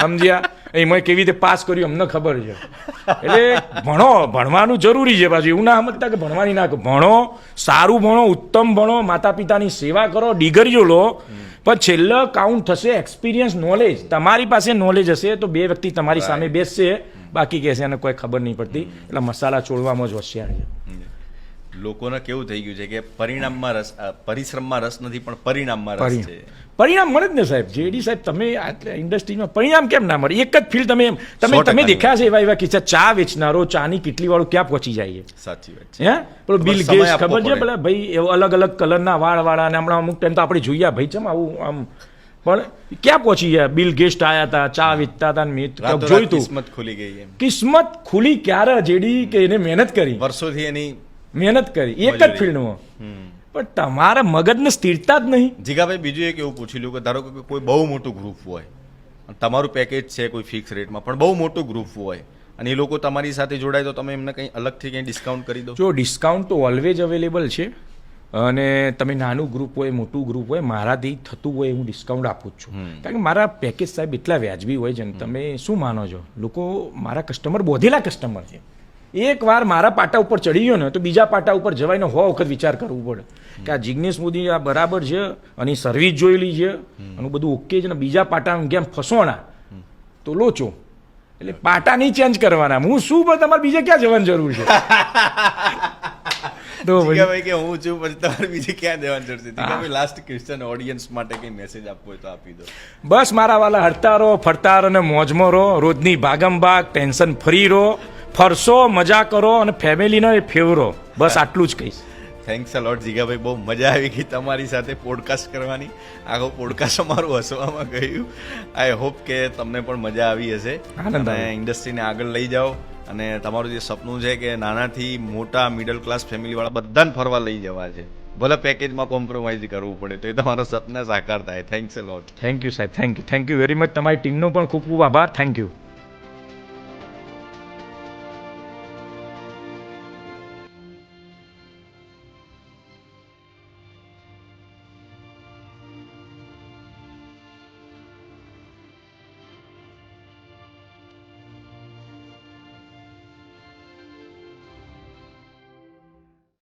સમજ્યા? એમાં કેવી રીતે પાસ કર્યું અમને ખબર છે. એટલે ભણવાનું જરૂરી છે. પાછું એવું ના સમજતા કે ભણવાની ના, ભણો, સારું ભણો, ઉત્તમ ભણો, માતા પિતાની સેવા કરો, ડિગ્રીઓ લો, પણ છેલ્લે કાઉન્ટ થશે એક્સપિરિયન્સ, નોલેજ. તમારી પાસે નોલેજ હશે તો 2 વ્યક્તિ તમારી સામે બેસશે, બાકી કહેશે એને કોઈ ખબર નહીં પડતી. એટલે મસાલા છોડવામાં જ હોશિયાર છે. લોકોને કેવું થઈ ગયું છે કે પરિશ્રમમાં રસ નથી પણ પરિણામમાં રસ છે. પરિણામ મળે જ ને સાહેબ. જેડી સાહેબ તમે ઇન્ડસ્ટ્રીમાં પરિણામ કેમ ના મળે? એક જ ફિલ્ડ તમે દેખ્યા છે એવા કિસ્સા, ચા વેચનારો ચાની કેટલી વાળું ક્યાં પહોંચી જાય છે? સાચી વાત છે. હે પેલો બિલ ગેટ્સ ખબર છે પેલા ભાઈ, એવો અલગ કલરના વાળા અને હમણાં અમુક ટાઈમ તો આપણે જોયા ભાઈ ચમ આવું આમ, પણ ક્યાં પહોંચી ગયા? બિલ ગેટ્સ આયા હતા, ચા વેચતા હતા, મેં જોયું તું. કિસ્મત ખુલી ગઈ. કિસ્મત ખુલી ક્યારે? જેડી કે એને મહેનત કરી, વર્ષોથી એની મહેનત કરી એક જ ફિલ્ડમાં, પણ તમારા મગજને સ્થિરતા જ નહીં. જીગાભાઈ બીજું એક એવું પૂછી લ્યું કે ધારો કે કોઈ બહુ મોટું ગ્રુપ હોય, તમારું પેકેજ છે કોઈ ફિક્સ રેટમાં, પણ બહુ મોટું ગ્રુપ હોય અને એ લોકો તમારી સાથે જોડાય તો તમે એમને કંઈ અલગથી કંઈ ડિસ્કાઉન્ટ કરી દો? જો ડિસ્કાઉન્ટ તો ઓલવેઝ અવેલેબલ છે, અને તમે નાનું ગ્રુપ હોય મોટું ગ્રુપ હોય, મારાથી થતું હોય હું ડિસ્કાઉન્ટ આપું જ છું. કારણ કે મારા પેકેજ સાહેબ એટલા વ્યાજબી હોય છે ને, તમે શું માનો છો, લોકો મારા કસ્ટમર બોધેલા કસ્ટમર છે. એકવાર મારા પાટા ઉપર ચડી ગયો ને તો બીજા પાટા ઉપર જવાયને 100 વખત વિચાર કરવું પડે કે આ જિગ્નેશ મોદી આ બરાબર છે અને સર્વિસ જોયેલી છે અને બધું ઓકે છે ને, બીજા પાટા કેમ ફસવાના તો લોચો. એટલે પાટા નહીં ચેન્જ કરવાના. હું શું પણ તમારે બીજે ક્યાં જવાની જરૂર છે? તો ભાઈ કે હું છું પછી તમારે બીજે ક્યાં જવાની જરૂર છે? ભાઈ લાસ્ટ ક્વેશ્ચન ઓડિયન્સ માટે કઈ મેસેજ આપવો હોય તો આપી દો. બસ મારા વાલા, હરતા રહો, ફરતા રહો અને મોજમાં રહો. રોજની ભાગમ ભાગ, ટેન્શન ફ્રી રહો, ફરશો, મજા કરો અને ફેમિલીનો એ ફેવરો. બસ આટલું જ કહીશ. થેન્ક્સ અ લોટ જીગાભાઈ, બહુ મજા આવી ગઈ તમારી સાથે પોડકાસ્ટ કરવાની. આખો પોડકાસ્ટ અમારું હસવામાં ગયું. આઈ હોપ કે તમને પણ મજા આવી હશે અને ઇન્ડસ્ટ્રીને આગળ લઈ જાઓ અને તમારું જે સપનું છે કે નાનાથી મોટા મિડલ ક્લાસ ફેમિલીવાળા બધાને ફરવા લઈ જવા છે, ભલે પેકેજમાં કોમ્પ્રોમાઇઝ કરવું પડે તો એ તમારો સપના સાકાર થાય. Thanks a lot. Thank you સાહેબ, થેન્ક યુ વેરી મચ. તમારી ટીમનો પણ ખૂબ ખૂબ આભાર. Thank you.